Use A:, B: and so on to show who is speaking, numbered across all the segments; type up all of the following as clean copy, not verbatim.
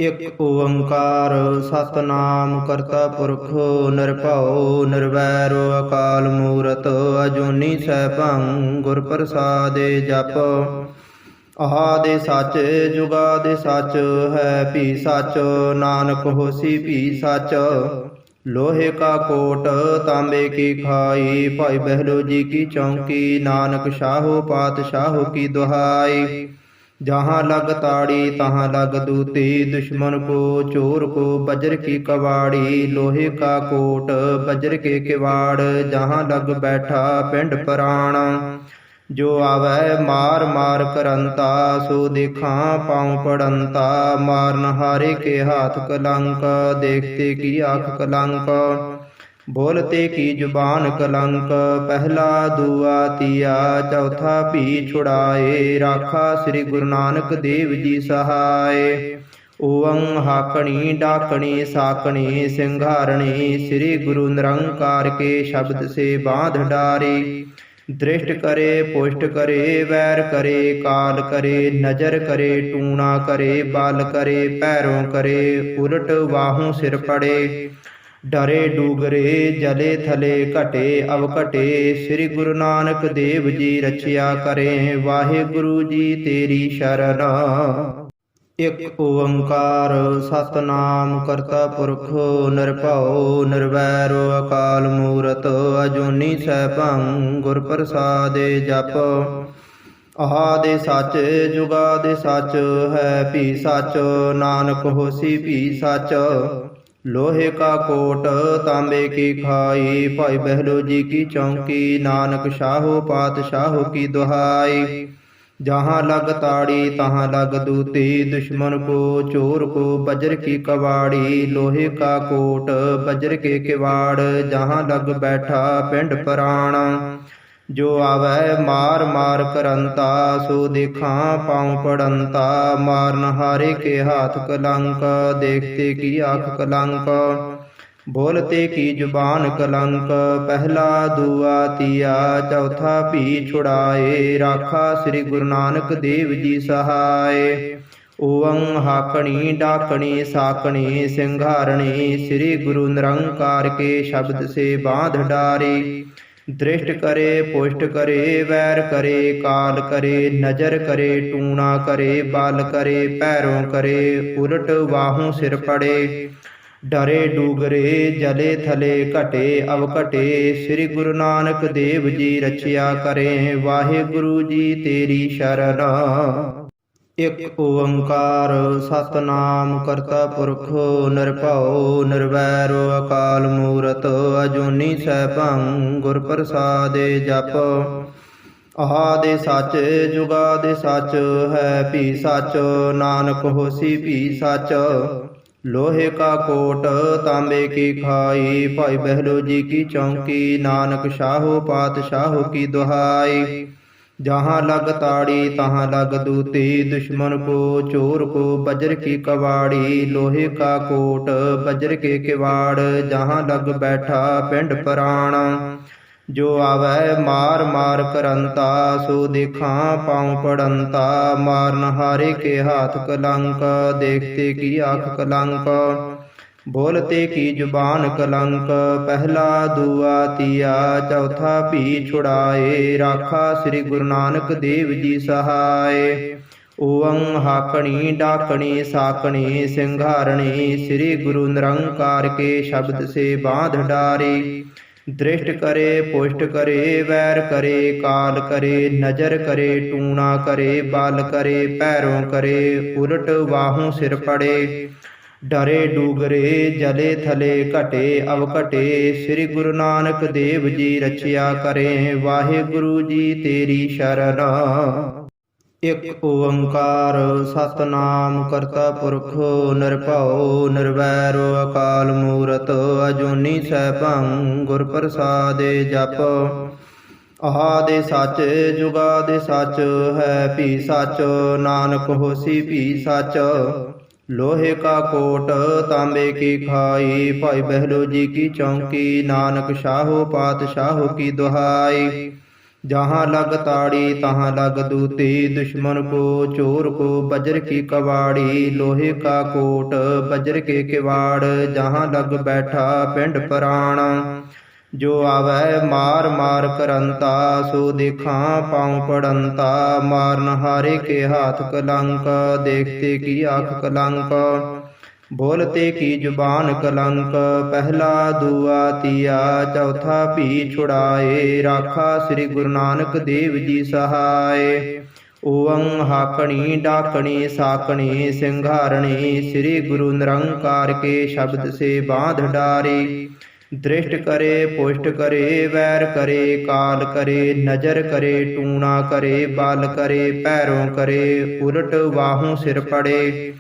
A: ਇਕ ਓੰਕਾਰ ਸਤਨਾਮ ਕਰਤਾ ਪੁਰਖ ਨਿਰਭਉ ਨਿਰਵੈਰੁ ਅਕਾਲ ਮੂਰਤ ਅਜੂਨੀ ਸੈਭੰ ਗੁਰ ਪ੍ਰਸਾਦਿ ਜਪ। ਆਦਿ ਸੱਚ ਜੁਗਾਦਿ ਸੱਚ ਹੈ ਭੀ ਸੱਚ ਨਾਨਕ ਹੋਸੀ ਭੀ ਸੱਚ। ਲੋਹੇ ਕਾ ਕੋਟ ਤਾਂਬੇ ਕੀ ਖਾਈ ਭਾਈ ਬਹਿਲੋ ਜੀ ਕੀ ਚੌਂਕੀ ਨਾਨਕ ਸ਼ਾਹੋ ਪਾਤਸ਼ਾਹੋ ਕੀ ਦੁਹਾਈ। जहाँ लग ताड़ी तहाँ लग दूती दुश्मन को चोर को वज्र की कवाड़ी। लोहे का कोट वज्र के किवाड़ जहाँ लग बैठा पिंड प्राण। जो आवे मार मार करंता सो देखा पाँव पड़ंता। मार नहारे के हाथ कलंक देखते की आँख कलंक। बोलते की जुबान कलंक पहला दुआ तिया चौथा भी छुड़ाए। राखा श्री गुरु नानक देव जी सहाय। ओवं हाकणी डाकणी साकणी सिंघारणी श्री गुरु निरंकार के शब्द से बांध डारी। दृष्ट करे पुष्ट करे वैर करे काल करे नजर करे टूणा करे बाल करे पैरों करे उलट बाहों सिर पड़े। डरे डूगरे जले थले घटे अवघटे श्री गुरु नानक देव जी रचया करें। वाहे गुरु जी तेरी शरण। इक ओंकार सतनाम करता पुरख निरभउ निरवैरु अकाल मूरत अजूनी सैभं गुर प्रसादि जप। आदि सच जुगादि सच है भी सच नानक होसी भी सच। लोहे का कोट तांबे की खाई भाई बहलो जी की चौंकी नानक शाहो पातशाहो की दुहाई। जहाँ लग ताड़ी तहाँ लग दूती दुश्मन को चोर को वज्र की कवाड़ी। लोहे का कोट वज्र के किवाड़ जहाँ लग बैठा पिंड प्राण। जो आवे मार मार करंता सो देखा पाँव पड़ंता। मार नहारे के हाथ कलंक देखते की आँख कलंक। बोलते की जुबान कलंक पहला दुआ तिया चौथा भी छुड़ाए। राखा श्री गुरु नानक देव जी सहाय। ओवं हाकणी डाकणी साकणी सिंघारणी श्री गुरु निरंकार के शब्द से बांध डारी। दृष्ट करे पुष्ट करे वैर करे काल करे नजर करे टूणा करे बाल करे पैरों करे उलट बाहों सिर पड़े। डरे डूगरे जले थले घटे अवघटे श्री गुरु नानक देव जी रचया करें। वाहे गुरु जी तेरी शरण। इक ओंकार सतनाम करता पुरख निरभउ निरवैरु अकाल मूरत अजूनी सैभं गुर प्रसादि जप। आदि सच जुगादि सच है भी सच नानक होसी भी सच। लोहे का कोट तांबे की खाई भाई बहलो जी की चौंकी नानक शाहो पातशाहो की दुहाई। जहाँ लग ताड़ी तहाँ लग दूती दुश्मन को चोर को वज्र की कवाड़ी। लोहे का कोट वज्र के किवाड़ जहाँ लग बैठा पिंड प्राण। जो आवे मार मार करंता सो देखा पाँव पड़ंता। मार नहारे के हाथ कलंक देखते की आँख कलंक। बोलते की जुबान कलंक पहला दुआ तिया चौथा भी छुड़ाए। राखा श्री गुरु नानक देव जी सहाय। ओवं हाकणी डाकणी साकणी सिंघारणी श्री गुरु निरंकार के शब्द से बांध डारी। दृष्ट करे पुष्ट करे वैर करे काल करे नजर करे टूणा करे बाल करे पैरों करे उलट बाहों सिर पड़े। डरे डूगरे जले थले घटे अवघटे श्री गुरु नानक देव जी रचया करें। वाहे गुरु जी तेरी शरण। इक ओंकार सतनाम करता पुरख निरभउ निरवैरु अकाल मूरत अजूनी सैभं गुर प्रसादि जप। आदि सच जुगादि सच है भी सच नानक होसी भी सच। लोहे का कोट तांबे की खाई भाई बहलो जी की चौंकी नानक शाहो पातशाहो की दुहाई। जहाँ लग ताड़ी तहाँ लग दूती, दुश्मन को चोर को वज्र की कवाड़ी, लोहे का कोट वज्र के किवाड़, जहाँ लग बैठा पिंड प्राण। जो आवै मार मार करंता, सो देखा पाँव पड़ंता, मार नहारे के हाथ कलंक, देखते की आँख कलंक, बोलते की जुबान कलंक, पहला दूआ तीया चौथा भी छुड़ाए, राखा श्री गुरु नानक देव जी सहाय। ओवं हाकणी डाकणी साकणी सिंघारणी, श्री गुरु निरंकार के शब्द से बांध डारी। दृष्ट करे पुष्ट करे वैर करे, काल करे नजर करे, टूणा करे बाल करे, पैरों करे उलट बाहों सिर पड़े।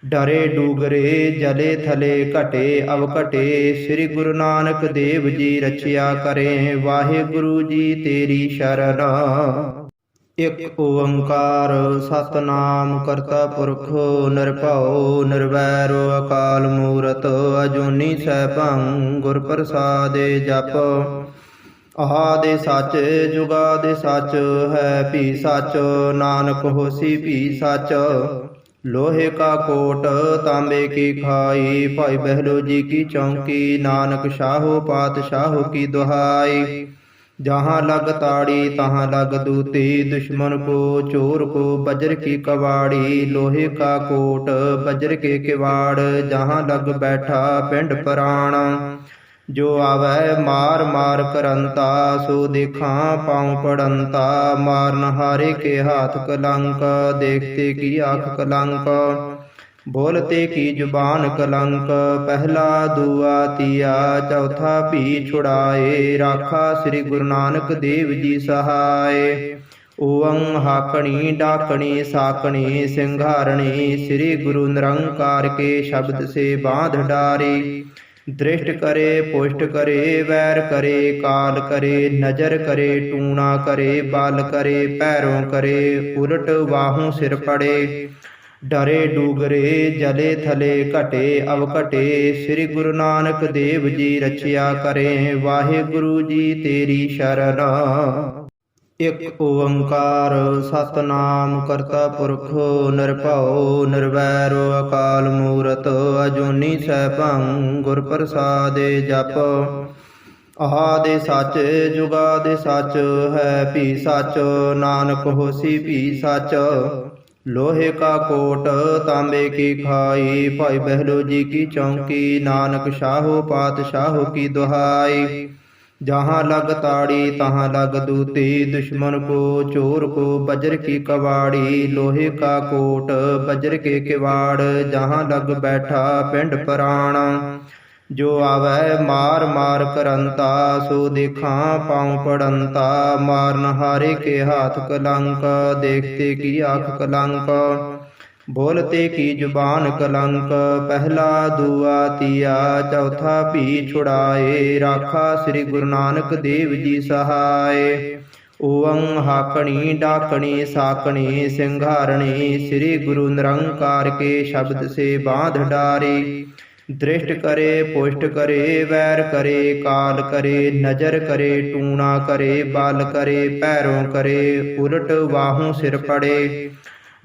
A: डरे डूगरे जले थले घटे अवघटे, श्री गुरु नानक देव जी रचया करें, वाहे गुरु जी तेरी शरण। इक ओंकार सतनाम करता पुरख निरभਉ निरवैर अकाल मूरत, अजूनी सैभं गुर प्रसादे जप। आदि सच जुगादि सच है भी सच, नानक होसी भी सच। लोहे का कोट तांबे की खाई, भाई बहलो जी की चौकी, नानक शाहो पातशाहो की दुहाई। जहाँ लग ताड़ी तहाँ लग दूती, दुश्मन को चोर को वज्र की कवाड़ी, लोहे का कोट वज्र के किवाड़, जहाँ लग बैठा पिंड प्राण। जो आवै मार मार करंता, सो देखा पाँव पड़ंता, मार नहारे के हाथ कलंक, देखते की आँख कलंक, बोलते की जुबान कलंक, पहला दूआ तीया चौथा भी छुड़ाए, राखा श्री गुरु नानक देव जी सहाय। ओवं हाकणी डाकणी साकणी सिंघारणी, श्री गुरु निरंकार के शब्द से बांध डारी। दृष्ट करे पुष्ट करे वैर करे, काल करे नजर करे, टूणा करे बाल करे, पैरों करे उलट बाहों सिर पड़े। डरे डूगरे जले थले घटे अवघटे, श्री गुरु नानक देव जी रचया करें, वाहे गुरु जी तेरी शरण। इक ओंकार सतनाम करता पुरख निरभਉ निरवैर अकाल मूरत, अजूनी सैभं गुर प्रसादे जप। आदि सच जुगादि सच है भी सच, नानक होसी भी सच। लोहे का कोट तांबे की खाई, भाई बहलो जी की चौकी, नानक शाहो पातशाहो की दुहाई। जहाँ लग ताड़ी तहाँ लग दूती, दुश्मन को चोर को वज्र की कवाड़ी, लोहे का कोट वज्र के किवाड़, जहाँ लग बैठा पिंड प्राण। जो आवै मार मार करंता, सो देखा पाँव पड़ंता, मार नहारे के हाथ कलंक, देखते की आँख कलंक, बोलते की जुबान कलंक, पहला दूआ तीया चौथा भी छुड़ाए, राखा श्री गुरु नानक देव जी सहाय। ओवं हाकणी डाकणी साकणी सिंघारणी, श्री गुरु निरंकार के शब्द से बांध डारी। दृष्ट करे पुष्ट करे वैर करे, काल करे नजर करे, टूणा करे बाल करे, पैरों करे उलट बाहों सिर पड़े।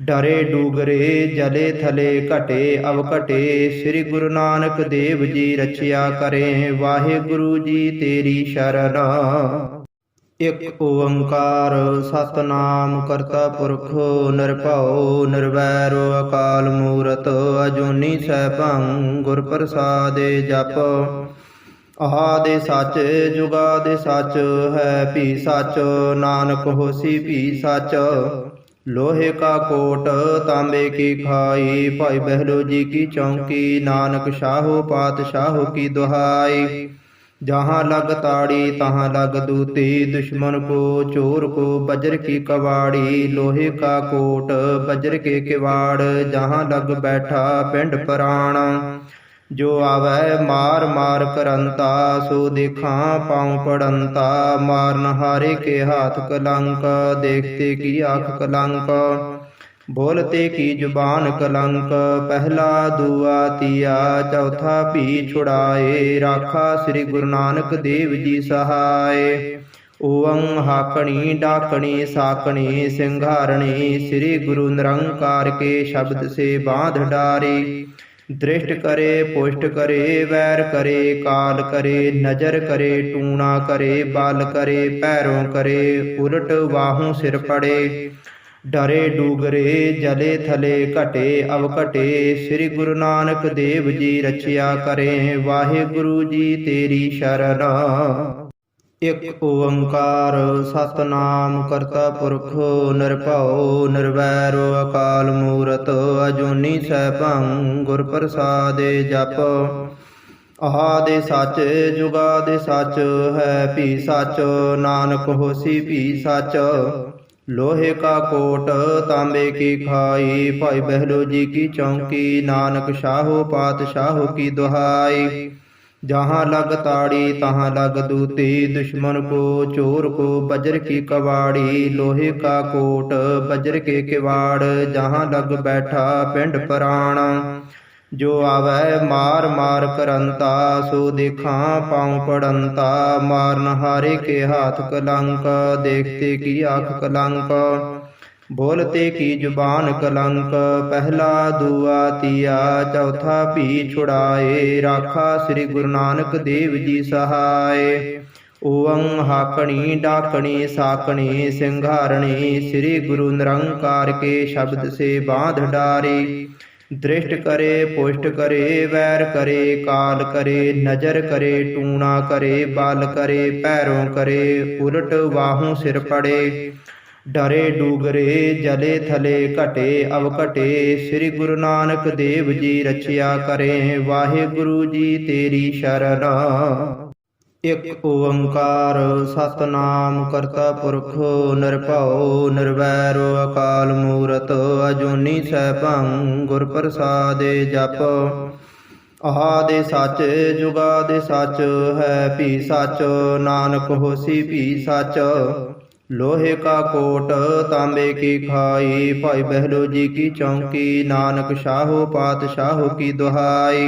A: डरे डूगरे जले थले घटे अवघटे, श्री गुरु नानक देव जी रचया करें, वाहे गुरु जी तेरी शरण। इक ओंकार सतनाम करता पुरख निरभਉ निरवैर अकाल मूरत, अजूनी सैभं गुर प्रसादे जप। आदि सच जुगादि सच है भी सच, नानक होसी भी सच। लोहे का कोट तांबे की खाई, भाई बहलो जी की चौकी, नानक शाहो पातशाहो की दुहाई। जहाँ लग ताड़ी तहाँ लग दूती, दुश्मन को चोर को वज्र की कवाड़ी, लोहे का कोट वज्र के किवाड़, जहाँ लग बैठा पिंड प्राण। जो आवै मार मार करंता, सो देखा पाँव पड़ंता, मार नहारे के हाथ कलंक, देखते की आँख कलंक, बोलते की जुबान कलंक, पहला दूआ तीया चौथा भी छुड़ाए, राखा श्री गुरु नानक देव जी सहाय। ਓੰ ਹਾਕਣੀ ਡਾਕਣੀ ਸਾਕਣੀ ਸਿੰਘਾਰਣੀ ਸ੍ਰੀ ਗੁਰੂ ਨਿਰੰਕਾਰ ਕੇ ਸ਼ਬਦ ਸੇ ਬਾਂਧ ਡਾਰੀ। ਦ੍ਰਿਸ਼ਟ ਕਰੇ ਪੁਸ਼ਟ ਕਰੇ ਵੈਰ ਕਰੇ ਕਾਲ ਕਰੇ ਨਜ਼ਰ ਕਰੇ ਟੂਣਾ ਕਰੇ ਬਲ ਕਰੇ ਪੈਰੋਂ ਕਰੇ ਉਲਟ ਵਾਹੂ ਸਿਰ ਪੜੇ। ਡਰੇ ਡੂਗਰੇ ਜਲੇ ਥਲੇ ਘਟੇ ਅਵ ਘਟੇ ਸ੍ਰੀ ਗੁਰੂ ਨਾਨਕ ਦੇਵ ਜੀ ਰਚਿਆ ਕਰੇ। ਵਾਹਿਗੁਰੂ ਜੀ ਤੇਰੀ ਸ਼ਰਨ। ਇਕ ਓੰਕਾਰ ਸਤਿਨਾਮ ਕਰਤਾ ਪੁਰਖ ਨਿਰਭਉ ਨਿਰਵੈਰ ਅਕਾਲ ਮੂਰਤ ਅਜੂਨੀ ਸੈਭੰ ਗੁਰ ਪ੍ਰਸਾਦਿ ਜਪ। ਆਦਿ ਸੱਚ ਜੁਗਾਦਿ ਸੱਚ ਹੈ ਭੀ ਸੱਚ ਨਾਨਕ ਹੋਸੀ ਭੀ ਸੱਚ। ਲੋਹੇ ਕਾ ਕੋਟ ਤਾਂਬੇ ਕੀ ਖਾਈ ਭਾਈ ਬਹਿਲੋ ਜੀ ਕੀ ਚੌਂਕੀ ਨਾਨਕ ਸ਼ਾਹੋ ਪਾਤਸ਼ਾਹੋ ਕੀ ਦੁਹਾਈ। जहाँ लग ताड़ी तहाँ लग दूती दुश्मन को चोर को वज्र की कवाड़ी। लोहे का कोट वज्र के किवाड़ जहाँ लग बैठा पिंड प्राण। जो आवे मार मार करंता सो देखा पाँव पड़ंता। मारन हारे के हाथ कलंक देखते की आँख कलंक। बोलते की जुबान कलंक पहला दुआ तिया चौथा भी छुड़ाए। राखा श्री गुरु नानक देव जी सहाय। ओं हाकणी डाकणी साकणी सिंघारणी श्री गुरु निरंकार के शब्द से बांध डारी। दृष्ट करे पुष्ट करे वैर करे काल करे नजर करे टूणा करे बल करे पैरों करे उलट वाहू सिर पड़े। डरे डूगरे जले थले घटे अव घटे श्री गुरु नानक देव जी रचया करे। वाहिगुरु जी तेरी शरण। इक ओंकार सतनाम करता पुरख निरभਉ निरवैर अकाल मूरत अजूनी सैभं गुर प्रसादि जप। आदि सच जुगादि सच है भी सच नानक होसी भी सच। लोहे का कोट तांबे की खाई भाई बहलो जी की चौंकी नानक शाहो पातशाहो की दुहाई।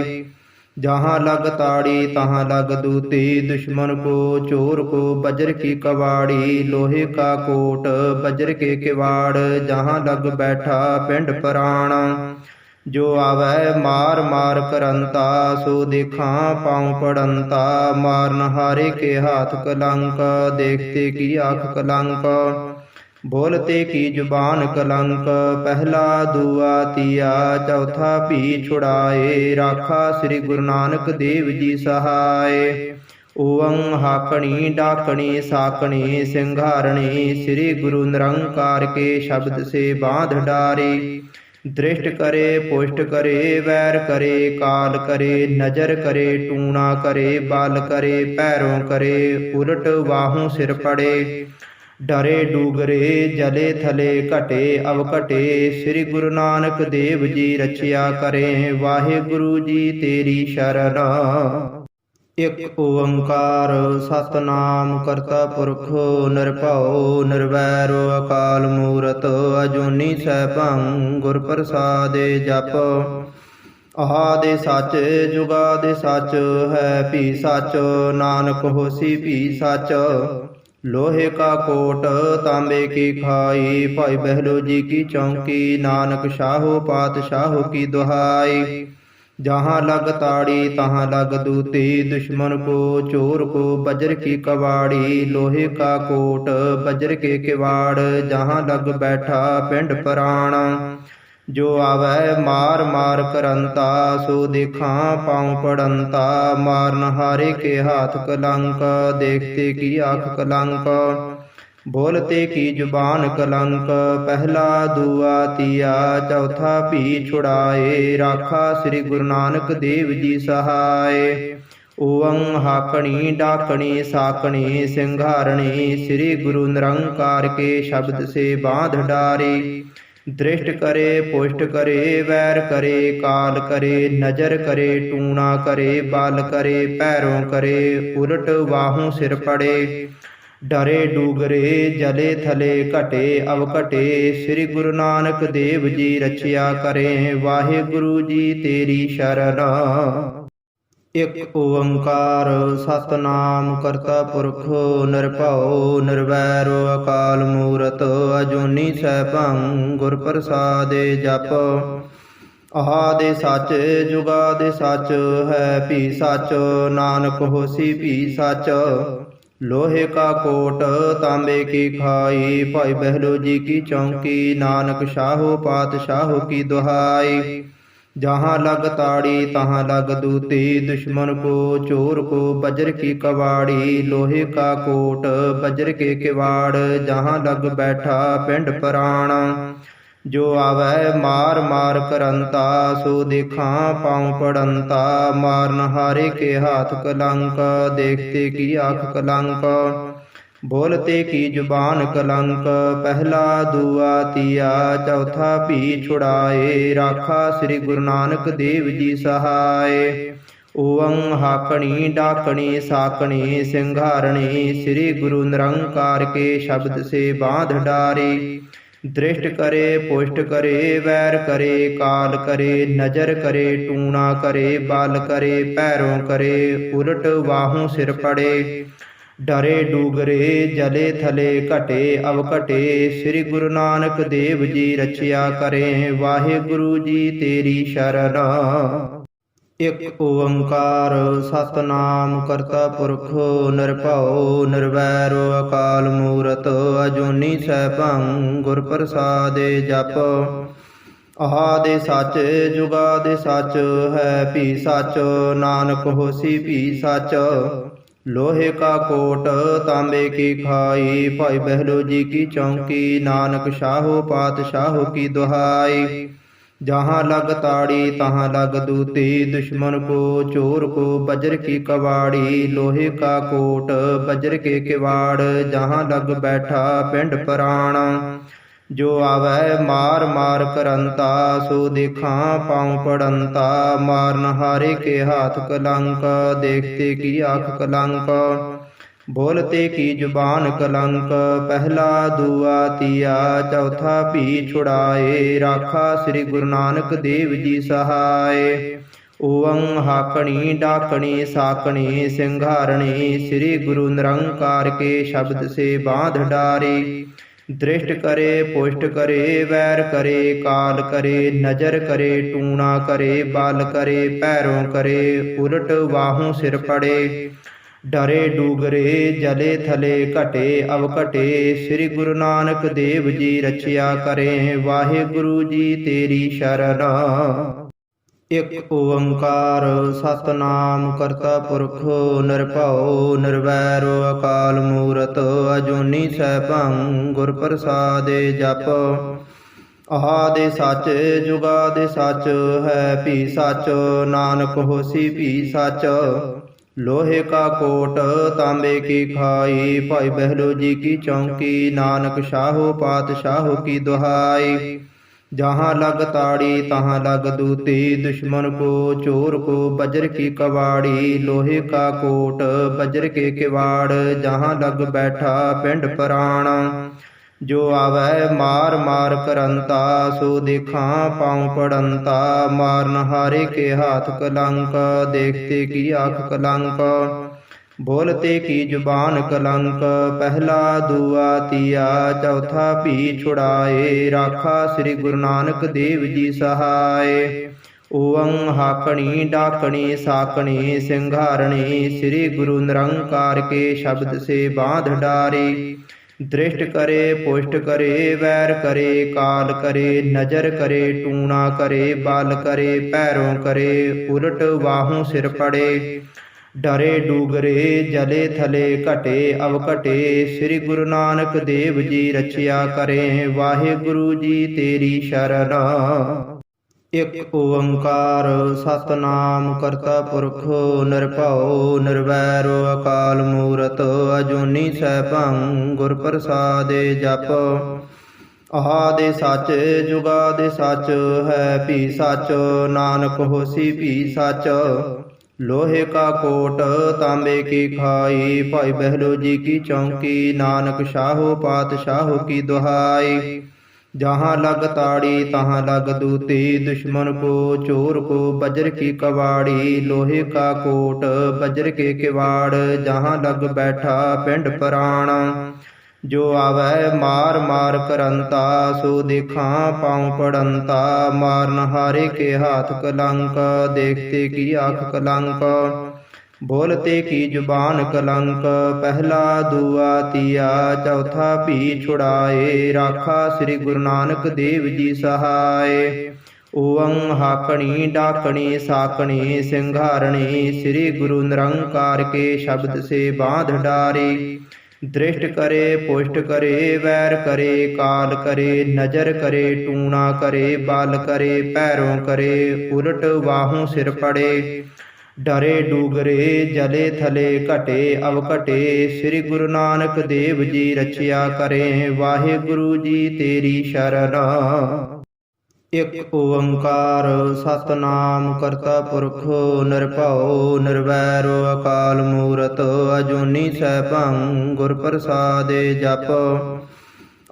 A: जहाँ लग ताड़ी तहाँ लग दूती दुश्मन को चोर को वज्र की कवाड़ी। लोहे का कोट वज्र के किवाड़ जहाँ लग बैठा पिंड प्राण। जो आवे मार मार करंता सो देखा पाँव पड़ंता। मारन हारे के हाथ कलंक देखते की आँख कलंक। बोलते की जुबान कलंक पहला दुआ तिया चौथा भी छुड़ाए। राखा श्री गुरु नानक देव जी सहाय। ओं हाकणी डाकणी साकणी सिंघारणी श्री गुरु निरंकार के शब्द से बांध डारी। दृष्ट करे पुष्ट करे वैर करे काल करे नजर करे टूणा करे बल करे पैरों करे उलट वाहू सिर पड़े। डरे डूगरे जले थले घटे अव घटे श्री गुरु नानक देव जी रचया करे। वाहिगुरु जी तेरी शरण। इक ओंकार सतनाम करता पुरख निरभਉ निरवैर अकाल मूरत अजूनी सैभं गुर प्रसादि जप। आदि सच जुगादि सच है भी सच नानक होसी भी सच। लोहे का कोट तांबे की खाई भाई बहलो जी की चौंकी नानक शाहो पातशाहो की दुहाई। जहाँ लग ताड़ी तहाँ लग दूती दुश्मन को चोर को वज्र की कवाड़ी। लोहे का कोट वज्र के किवाड़ जहाँ लग बैठा पिंड प्राण। जो आवे मार मार करंता सो देखा पाँव पड़ंता। मारन हारे के हाथ कलंक देखते की आँख कलंक। बोलते की जुबान कलंक पहला दुआ तिया चौथा भी छुड़ाए। राखा श्री गुरु नानक देव जी सहाय। ओं हाकणी डाकणी साकणी सिंघारणी श्री गुरु निरंकार के शब्द से बांध डारी। दृष्ट करे पुष्ट करे वैर करे काल करे नजर करे टूणा करे बल करे पैरों करे उलट वाहू सिर पड़े। डरे डूगरे जले थले घटे अव घटे श्री गुरु नानक देव जी रचया करे। वाहिगुरु जी तेरी शरण। ਇਕ ਓੰਕਾਰ ਸਤਿਨਾਮ ਕਰਤਾ ਪੁਰਖ ਨਿਰਭਉ ਨਿਰਵੈਰ ਅਕਾਲ ਮੂਰਤ ਅਜੂਨੀ ਸੈਭੰ ਗੁਰ ਪ੍ਰਸਾਦਿ ਜਪ। ਆਦਿ ਸੱਚ ਜੁਗਾਦਿ ਸੱਚ ਹੈ ਭੀ ਸੱਚ ਨਾਨਕ ਹੋਸੀ ਭੀ ਸੱਚ। ਲੋਹੇ ਕਾ ਕੋਟ ਤਾਂਬੇ ਕੀ ਖਾਈ ਭਾਈ ਬਹਿਲੋ ਜੀ ਕੀ ਚੌਂਕੀ ਨਾਨਕ ਸ਼ਾਹੋ ਪਾਤਸ਼ਾਹੋ ਕੀ ਦੁਹਾਈ। जहाँ लग ताड़ी तहाँ लग दूती दुश्मन को चोर को वज्र की कवाड़ी। लोहे का कोट वज्र के किवाड़ जहाँ लग बैठा पिंड प्राण। जो आवे मार मार करंता सो देखा पाँव पड़ंता। मारन हारे के हाथ कलंक देखते की आँख कलंक। बोलते की जुबान कलंक पहला दूआ तिया चौथा भी छुड़ाए। राखा श्री गुरु नानक देव जी सहाय। ओवं हाकणी डाकणी साकणी सिंघारणी श्री गुरु निरंकार के शब्द से बांध डारी। दृष्ट करे पुष्ट करे वैर करे काल करे नजर करे टूणा करे बाल करे पैरों करे उलट बाहों सिर पड़े। डरे डूगरे जले थले घटे अवघटे श्री गुरु नानक देव जी रचया करें। वाहे गुरु जी तेरी शरण। इक ओंकार सतनाम करता पुरख निरभउ निरवैर अकाल मूरत अजूनी सैभं गुर प्रसादि जप। आदि सच जुगादि सच है भी सच नानक होसी भी सच। लोहे का कोट तांबे की खाई भाई बहलो जी की चौंकी नानक शाहो पातशाहो की दुहाई। जहाँ लग ताड़ी तहाँ लग दूती दुश्मन को चोर को वज्र की कवाड़ी। लोहे का कोट वज्र के किवाड़ जहाँ लग बैठा पिंड प्राण। जो आवे मार मार करंता सो देखा पाँव पड़ंता। मारन हारे के हाथ कलंक देखते की आँख कलंक। बोलते की जुबान कलंक पहला दूआ तिया चौथा भी छुड़ाए। राखा श्री गुरु नानक देव जी सहाय। ओवं हाकणी डाकणी साकणी सिंघारणी श्री गुरु निरंकार के शब्द से बांध डारी। दृष्ट करे पुष्ट करे वैर करे काल करे नजर करे टूणा करे बाल करे पैरों करे उलट बाहों सिर पड़े। डरे डूगरे जले थले घटे अवघटे श्री गुरु नानक देव जी रचया करें। वाहे गुरु जी तेरी शरण। इक ओंकार सतनाम करता पुरख निरभउ निरवैर अकाल मूरत अजूनी सैभं गुर प्रसादि जप। आदि सच जुगादि सच है भी सच नानक होसी भी सच। लोहे का कोट तांबे की खाई भाई बहलो जी की चौंकी नानक शाहो पातशाहो की दुहाई। जहाँ लग ताड़ी तहाँ लग दूती दुश्मन को चोर को वज्र की कवाड़ी। लोहे का कोट वज्र के किवाड़ जहाँ लग बैठा पिंड प्राण। जो आवे मार मार करंता सो देखा पाँव पड़ंता। मारन हारे के हाथ कलंक देखते की आँख कलंक। बोलते की जुबान कलंक पहला दूआ तिया चौथा भी छुड़ाए। राखा श्री गुरु नानक देव जी सहाय। ओवं हाकणी डाकणी साकणी सिंघारणी श्री गुरु निरंकार के शब्द से बांध डारी। दृष्ट करे पुष्ट करे वैर करे काल करे नजर करे टूणा करे बाल करे पैरों करे उलट बाहों सिर पड़े। डरे डूगरे जले थले घटे अवघटे श्री गुरु नानक देव जी रचया करें। वाहे गुरु जी तेरी शरण। इक ओंकार सतनाम करता पुरख निरभउ निरवैर अकाल मूरत अजूनी सैभं गुर प्रसादि जप। आदि सच जुगादि सच है भी सच नानक होसी भी सच। लोहे का कोट तांबे की खाई भाई बहलो जी की चौंकी नानक शाहो पातशाहो की दुहाई। जहाँ लग ताड़ी तहाँ लग दूती, दुश्मन को चोर को वज्र की कवाड़ी, लोहे का कोट वज्र के किवाड़, जहाँ लग बैठा पिंड प्राण। जो आवे मार मार करंता, सो देखा पाँव पड़ंता, मार नहारे के हाथ कलंक, देखते की आँख कलंक, बोलते की जुबान कलंक, पहला दूआ तिया चौथा भी छुड़ाए, राखा श्री गुरु नानक देव जी सहाय। ओवं हाकणी डाकणी साकणी सिंघारणी, श्री गुरु निरंकार के शब्द से बांध डारे। दृष्ट करे पुष्ट करे वैर करे, काल करे नजर करे, टूणा करे बाल करे, पैरों करे उलट बाहों सिर पड़े। डरे डूगरे जले थले घटे अवघटे, श्री गुरु नानक देव जी रचया करें, वाहे गुरु जी तेरी शरण। इक ओंकार सतनाम करता पुरख निरभਉ निरवैर अकाल मूरत, अजूनी सैभं गुर प्रसादे जप।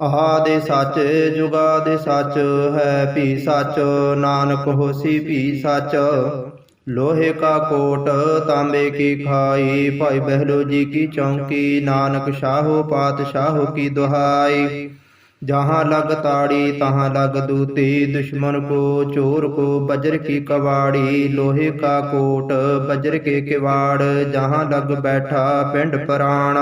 A: आदि सच जुगादि सच है भी सच, नानक होसी भी सच। लोहे का कोट तांबे की खाई, भाई बहलो जी की चौकी, नानक शाहो पातशाहो की दुहाई। जहाँ लग ताड़ी तहाँ लग दूती, दुश्मन को चोर को वज्र की कवाड़ी, लोहे का कोट वज्र के किवाड़, जहाँ लग बैठा पिंड प्राण।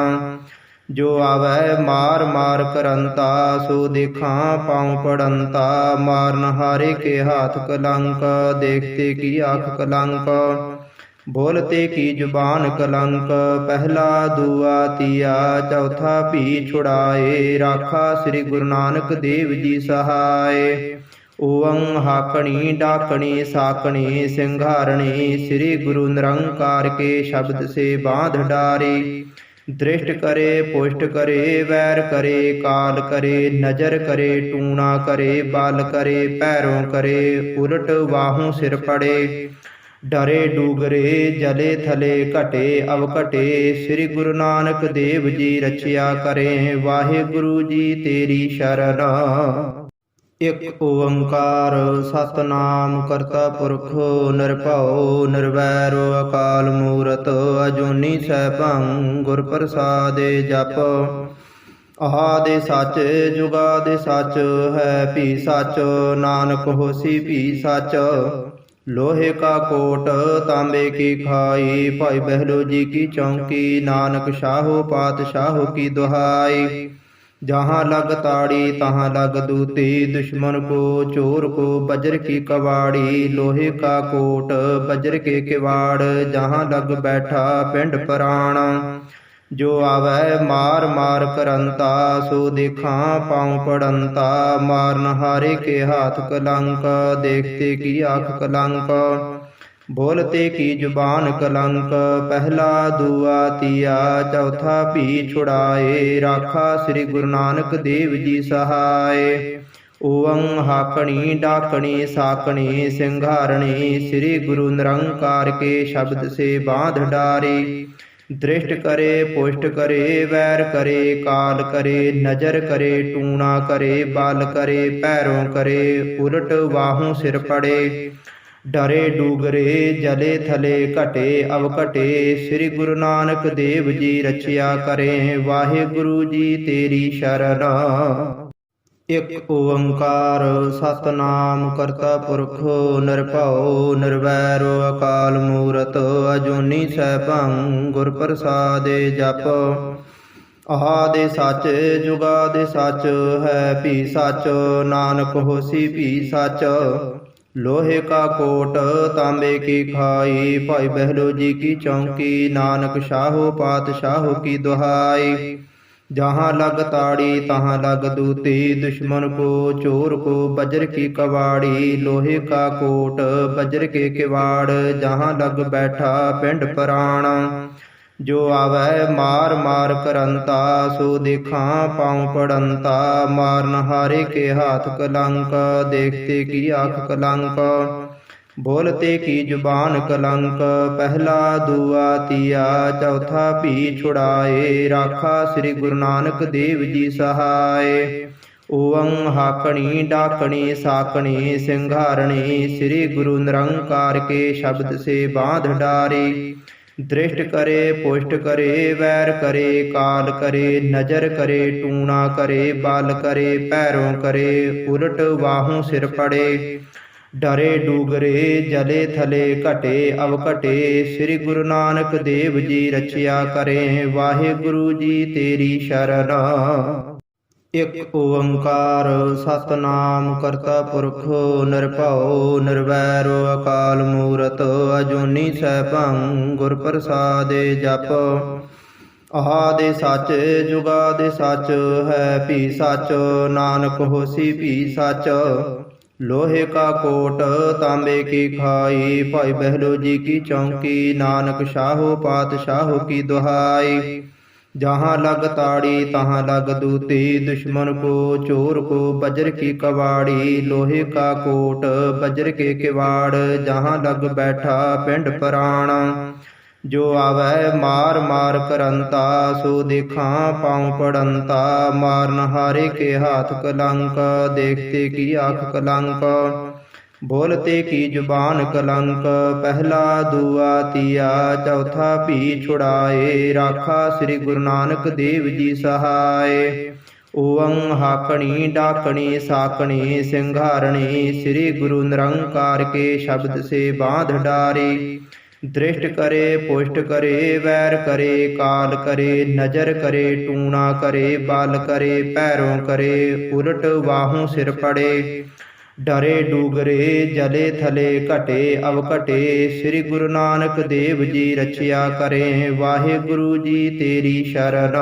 A: जो आवे मार मार करंता, सो देखा पाँव पड़ंता, मार नहारे के हाथ कलंक, देखते की आँख कलंक, बोलते की जुबान कलंक, पहला दूआ तिया चौथा भी छुड़ाए, राखा श्री गुरु नानक देव जी सहाय। ओवं हाकणी डाकणी साकणी सिंघारणी, श्री गुरु निरंकार के शब्द से बांध डारे। दृष्ट करे पुष्ट करे वैर करे, काल करे नजर करे, टूणा करे बाल करे, पैरों करे उलट बाहों सिर पड़े। डरे डूगरे जले थले घटे अवघटे, श्री गुरु नानक देव जी रचया करें, वाहे गुरु जी तेरी शरण। इक ओंकार सतनाम करता पुरख निरभਉ निरवैर अकाल मूरत, अजूनी सैभं गुर प्रसादे जप। आदि सच जुगादि सच है भी सच, नानक होसी भी सच। लोहे का कोट तांबे की खाई, भाई बहलो जी की चौकी, नानक शाहो पातशाहो की दुहाई। जहाँ लग ताड़ी तहाँ लग दूती, दुश्मन को चोर को वज्र की कवाड़ी, लोहे का कोट वज्र के किवाड़, जहाँ लग बैठा पिंड प्राण। जो आवे मार मार करंता, सो देखा पाँव पड़ंता, मार नहारे के हाथ कलंक, देखते की आँख कलंक, बोलते की जुबान कलंक, पहला दूआ तिया चौथा भी छुड़ाए, राखा श्री गुरु नानक देव जी सहाय। ओवं हाकणी डाकणी साकणी सिंघारणी, श्री गुरु निरंकार के शब्द से बांध डारे। दृष्ट करे पुष्ट करे वैर करे, काल करे नजर करे, टूणा करे बाल करे, पैरों करे उलट बाहों सिर पड़े। डरे डूगरे जले थले घटे अवघटे, श्री गुरु नानक देव जी रचया करें, वाहे गुरु जी तेरी शरण। इक ओंकार सतनाम करता पुरख निरभਉ निरवैर अकाल मूरत, अजूनी सैभं गुर प्रसादे जप। आदि सच जुगादि सच है भी सच, नानक होसी भी सच। लोहे का कोट तांबे की खाई, भाई बहलो जी की चौकी, नानक शाहो पातशाहो की दुहाई। जहाँ लग ताड़ी तहाँ लग दूती, दुश्मन को चोर को वज्र की कवाड़ी, लोहे का कोट वज्र के किवाड़, जहाँ लग बैठा पिंड प्राण। जो आवे मार मार करंता, सो देखा पाँव पड़ंता, मार नहारे के हाथ कलंक, देखते की आँख कलंक, बोलते की जुबान कलंक, पहला दूआ तिया चौथा भी छुड़ाए, राखा श्री गुरु नानक देव जी सहाय। ਓਵੰ ਹਾਕਣੀ ਡਾਕਣੀ ਸਾਕਣੀ ਸਿੰਘਾਰਣੀ ਸ੍ਰੀ ਗੁਰੂ ਨਿਰੰਕਾਰ ਕੇ ਸ਼ਬਦ ਸੇ ਬਾਂਧ ਡਾਰੀ। ਦ੍ਰਿਸ਼ਟ ਕਰੇ ਪੁਸ਼ਟ ਕਰੇ ਵੈਰ ਕਰੇ ਕਾਲ ਕਰੇ ਨਜ਼ਰ ਕਰੇ ਟੂਣਾ ਕਰੇ ਬਲ ਕਰੇ ਪੈਰੋਂ ਕਰੇ ਉਲਟ ਵਾਹੂ ਸਿਰ ਪੜੇ। ਡਰੇ ਡੂਗਰੇ ਜਲੇ ਥਲੇ ਘਟੇ ਅਵ ਘਟੇ ਸ੍ਰੀ ਗੁਰੂ ਨਾਨਕ ਦੇਵ ਜੀ ਰਚਿਆ ਕਰੇ। ਵਾਹਿਗੁਰੂ ਜੀ ਤੇਰੀ ਸ਼ਰਨ। ਇਕ ਓੰਕਾਰ ਸਤਿਨਾਮ ਕਰਤਾ ਪੁਰਖ ਨਿਰਭਉ ਨਿਰਵੈਰੁ ਅਕਾਲ ਮੂਰਤ ਅਜੂਨੀ ਸੈਭੰ ਗੁਰ ਪ੍ਰਸਾਦਿ ਜਪ। ਆਦਿ ਸੱਚ ਜੁਗਾਦਿ ਸੱਚ ਹੈ ਭੀ ਸੱਚ ਨਾਨਕ ਹੋਸੀ ਭੀ ਸੱਚ। ਲੋਹੇ ਕਾ ਕੋਟ ਤਾਂਬੇ ਕੀ ਖਾਈ ਭਾਈ ਬਹਿਲੋ ਜੀ ਕੀ ਚੌਂਕੀ ਨਾਨਕ ਸ਼ਾਹੋ ਪਾਤਸ਼ਾਹੋ ਕੀ ਦੁਹਾਈ। जहाँ लग ताड़ी तहाँ लग दूती दुश्मन को चोर को वज्र की कवाड़ी। लोहे का कोट वज्र के किवाड़ जहाँ लग बैठा पिंड प्राण। जो आवे मार मार करंता सो देखा पाँव पड़ंता। मारन हारे के हाथ कलंक देखते की आँख कलंक। बोलते की जुबान कलंक पहला दुआ तिया चौथा भी छुड़ाए। राखा श्री गुरु नानक देव जी सहाय। ओवं हाकणी डाकणी साकणी ਸਿੰਘਾਰਣੀ श्री गुरु निरंकार के शब्द से बांध डारी। दृष्ट करे पुष्ट करे वैर करे काल करे नजर करे टूणा करे बल करे पैरों करे उलट वाहू सिर पड़े। डरे डूगरे जले थले घटे अव घटे श्री गुरु नानक देव जी रचया करें। वाहिगुरु जी तेरी शरण।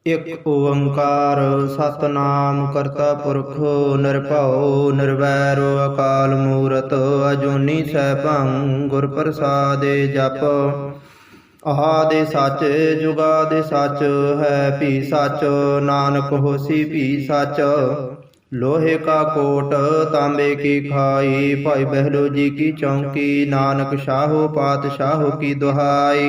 A: इक ओंकार सतनाम करता पुरख निरभउ निरवैर अकाल मूरत अजूनी सैभं गुर प्रसादि जप। आदि सच जुगादि सच है भी सच नानक होसी भी सच। लोहे का कोट तांबे की खाई भाई बहलो जी की चौंकी नानक शाहो पातशाहो की दुहाई।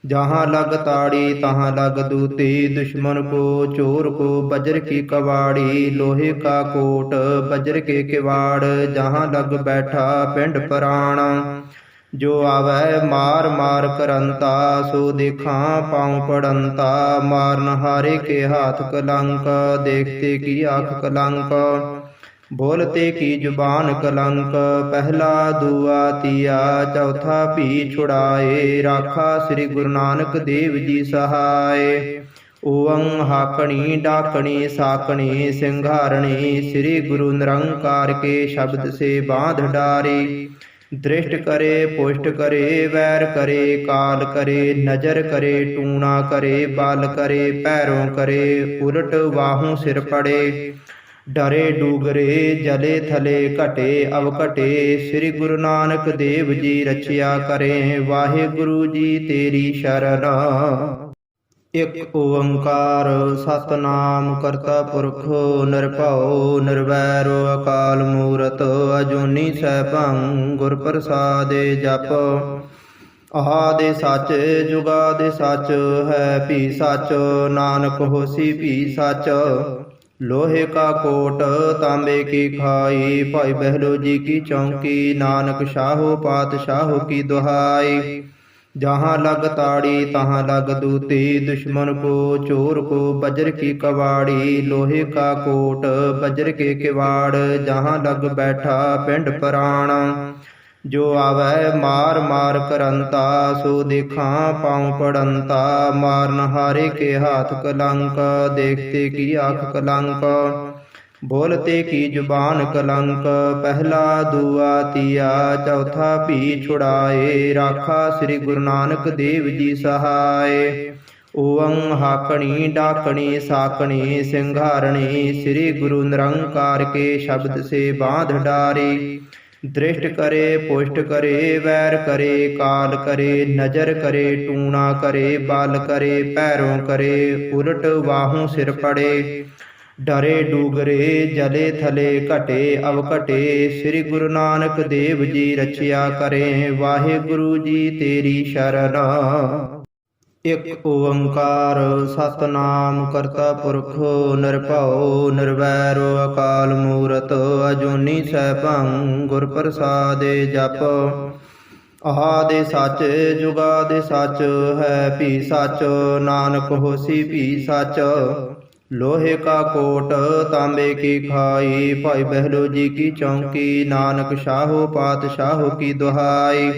A: जहाँ लग ताड़ी तहाँ लग दूती दुश्मन को चोर को वज्र की कवाड़ी। लोहे का कोट वज्र के किवाड़ जहाँ लग बैठा पिंड प्राण। जो आवे मार मार करंता सो देखा पाँव पड़ंता। मारन हारे के हाथ कलंक देखते की आँख कलंक। बोलते की जुबान कलंक पहला दुआ तिया चौथा भी छुड़ाए। राखा श्री गुरु नानक देव जी सहाय। ओवं हाकणी डाकणी साकणी ਸਿੰਘਾਰਣੀ श्री गुरु निरंकार के शब्द से बांध डारी। दृष्ट करे पुष्ट करे वैर करे काल करे नजर करे टूणा करे बल करे पैरों करे उलट वाहू सिर पड़े। डरे डूगरे जले थले घटे अव घटे श्री गुरु नानक देव जी रचया करें। वाहिगुरु जी तेरी शरण। इक ओंकार सतनाम करता पुरख निरभउ निरवैर अकाल मूरत अजूनी सैभं गुर प्रसादि जप। आदि सच जुगादि सच है भी सच नानक होसी भी सच। लोहे का कोट तांबे की खाई भाई बहलो जी की चौंकी नानक शाहो पातशाहो की दुहाई। जहाँ लग ताड़ी तहाँ लग दूती दुश्मन को चोर को वज्र की कवाड़ी। लोहे का कोट वज्र के किवाड़ जहाँ लग बैठा पिंड प्राण। जो आवे मार मार करंता सो देखा पाँव पड़ंता। मारन हारे के हाथ कलंक देखते की आँख कलंक। बोलते की जुबान कलंक पहला दुआ तिया चौथा भी छुड़ाए। राखा श्री गुरु नानक देव जी सहाय। ओवं हाकणी डाकणी साकणी ਸਿੰਘਾਰਣੀ श्री गुरु निरंकार के शब्द से बांध डारी। दृष्ट करे पुष्ट करे वैर करे काल करे नजर करे टूणा करे बल करे पैरों करे उलट वाहू सिर पड़े। डरे डूगरे जले थले घटे अव घटे श्री गुरु नानक देव जी रचया करें। वाहिगुरु जी तेरी शरण। ਇਕ ਓੰਕਾਰ ਸਤਿਨਾਮ ਕਰਤਾ ਪੁਰਖ ਨਿਰਭਉ ਨਿਰਵੈਰ ਅਕਾਲ ਮੂਰਤ ਅਜੂਨੀ ਸੈਭੰ ਗੁਰ ਪ੍ਰਸਾਦਿ ਜਪ। ਆਦਿ ਸੱਚ ਜੁਗਾਦਿ ਸੱਚ ਹੈ ਭੀ ਸੱਚ ਨਾਨਕ ਹੋਸੀ ਭੀ ਸੱਚ। ਲੋਹੇ ਕਾ ਕੋਟ ਤਾਂਬੇ ਕੀ ਖਾਈ ਭਾਈ ਬਹਿਲੋ ਜੀ ਕੀ ਚੌਂਕੀ ਨਾਨਕ ਸ਼ਾਹੋ ਪਾਤਸ਼ਾਹੋ ਕੀ ਦੁਹਾਈ।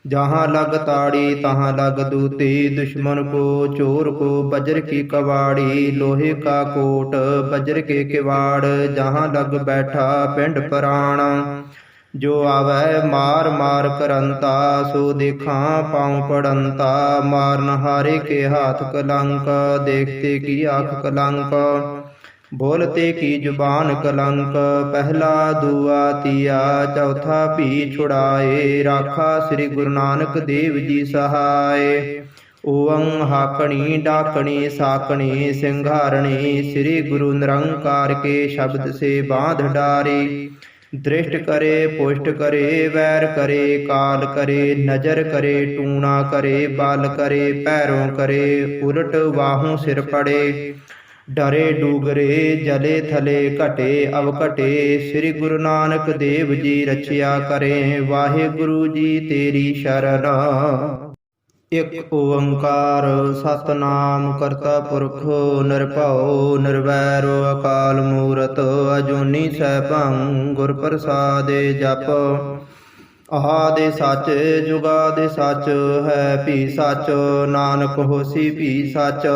A: जहाँ लग ताड़ी तहाँ लग दूती दुश्मन को चोर को बज्र की कवाड़ी। लोहे का कोट बज्र के किवाड़ जहाँ लग बैठा पिंड प्राण। जो आवे मार मार करंता सो देखा पाँव पड़ंता। मार नहारे के हाथ कलंक देखते की आँख कलंक। बोलते की जुबान कलंक पहला दुआ तिया चौथा भी छुड़ाए। राखा श्री गुरु नानक देव जी सहाय। ओं हाकणी डाकणी साकणी सिंघारणी श्री गुरु निरंकार के शब्द से बांध डारी। दृष्ट करे पुष्ट करे वैर करे काल करे नजर करे टूणा करे बाल करे पैरों करे उलट बाहों सिर पड़े। डरे डूगरे जले थले घटे अवघटे श्री गुरु नानक देव जी रचया करें। वाहे गुरु जी तेरी शरण। इक ओंकार सतनाम करता पुरख निरभउ निरवैर अकाल मूरत अजूनी सैभं गुर प्रसादि जप। आदि सच जुगादि सच है भी सच नानक होसी भी सच।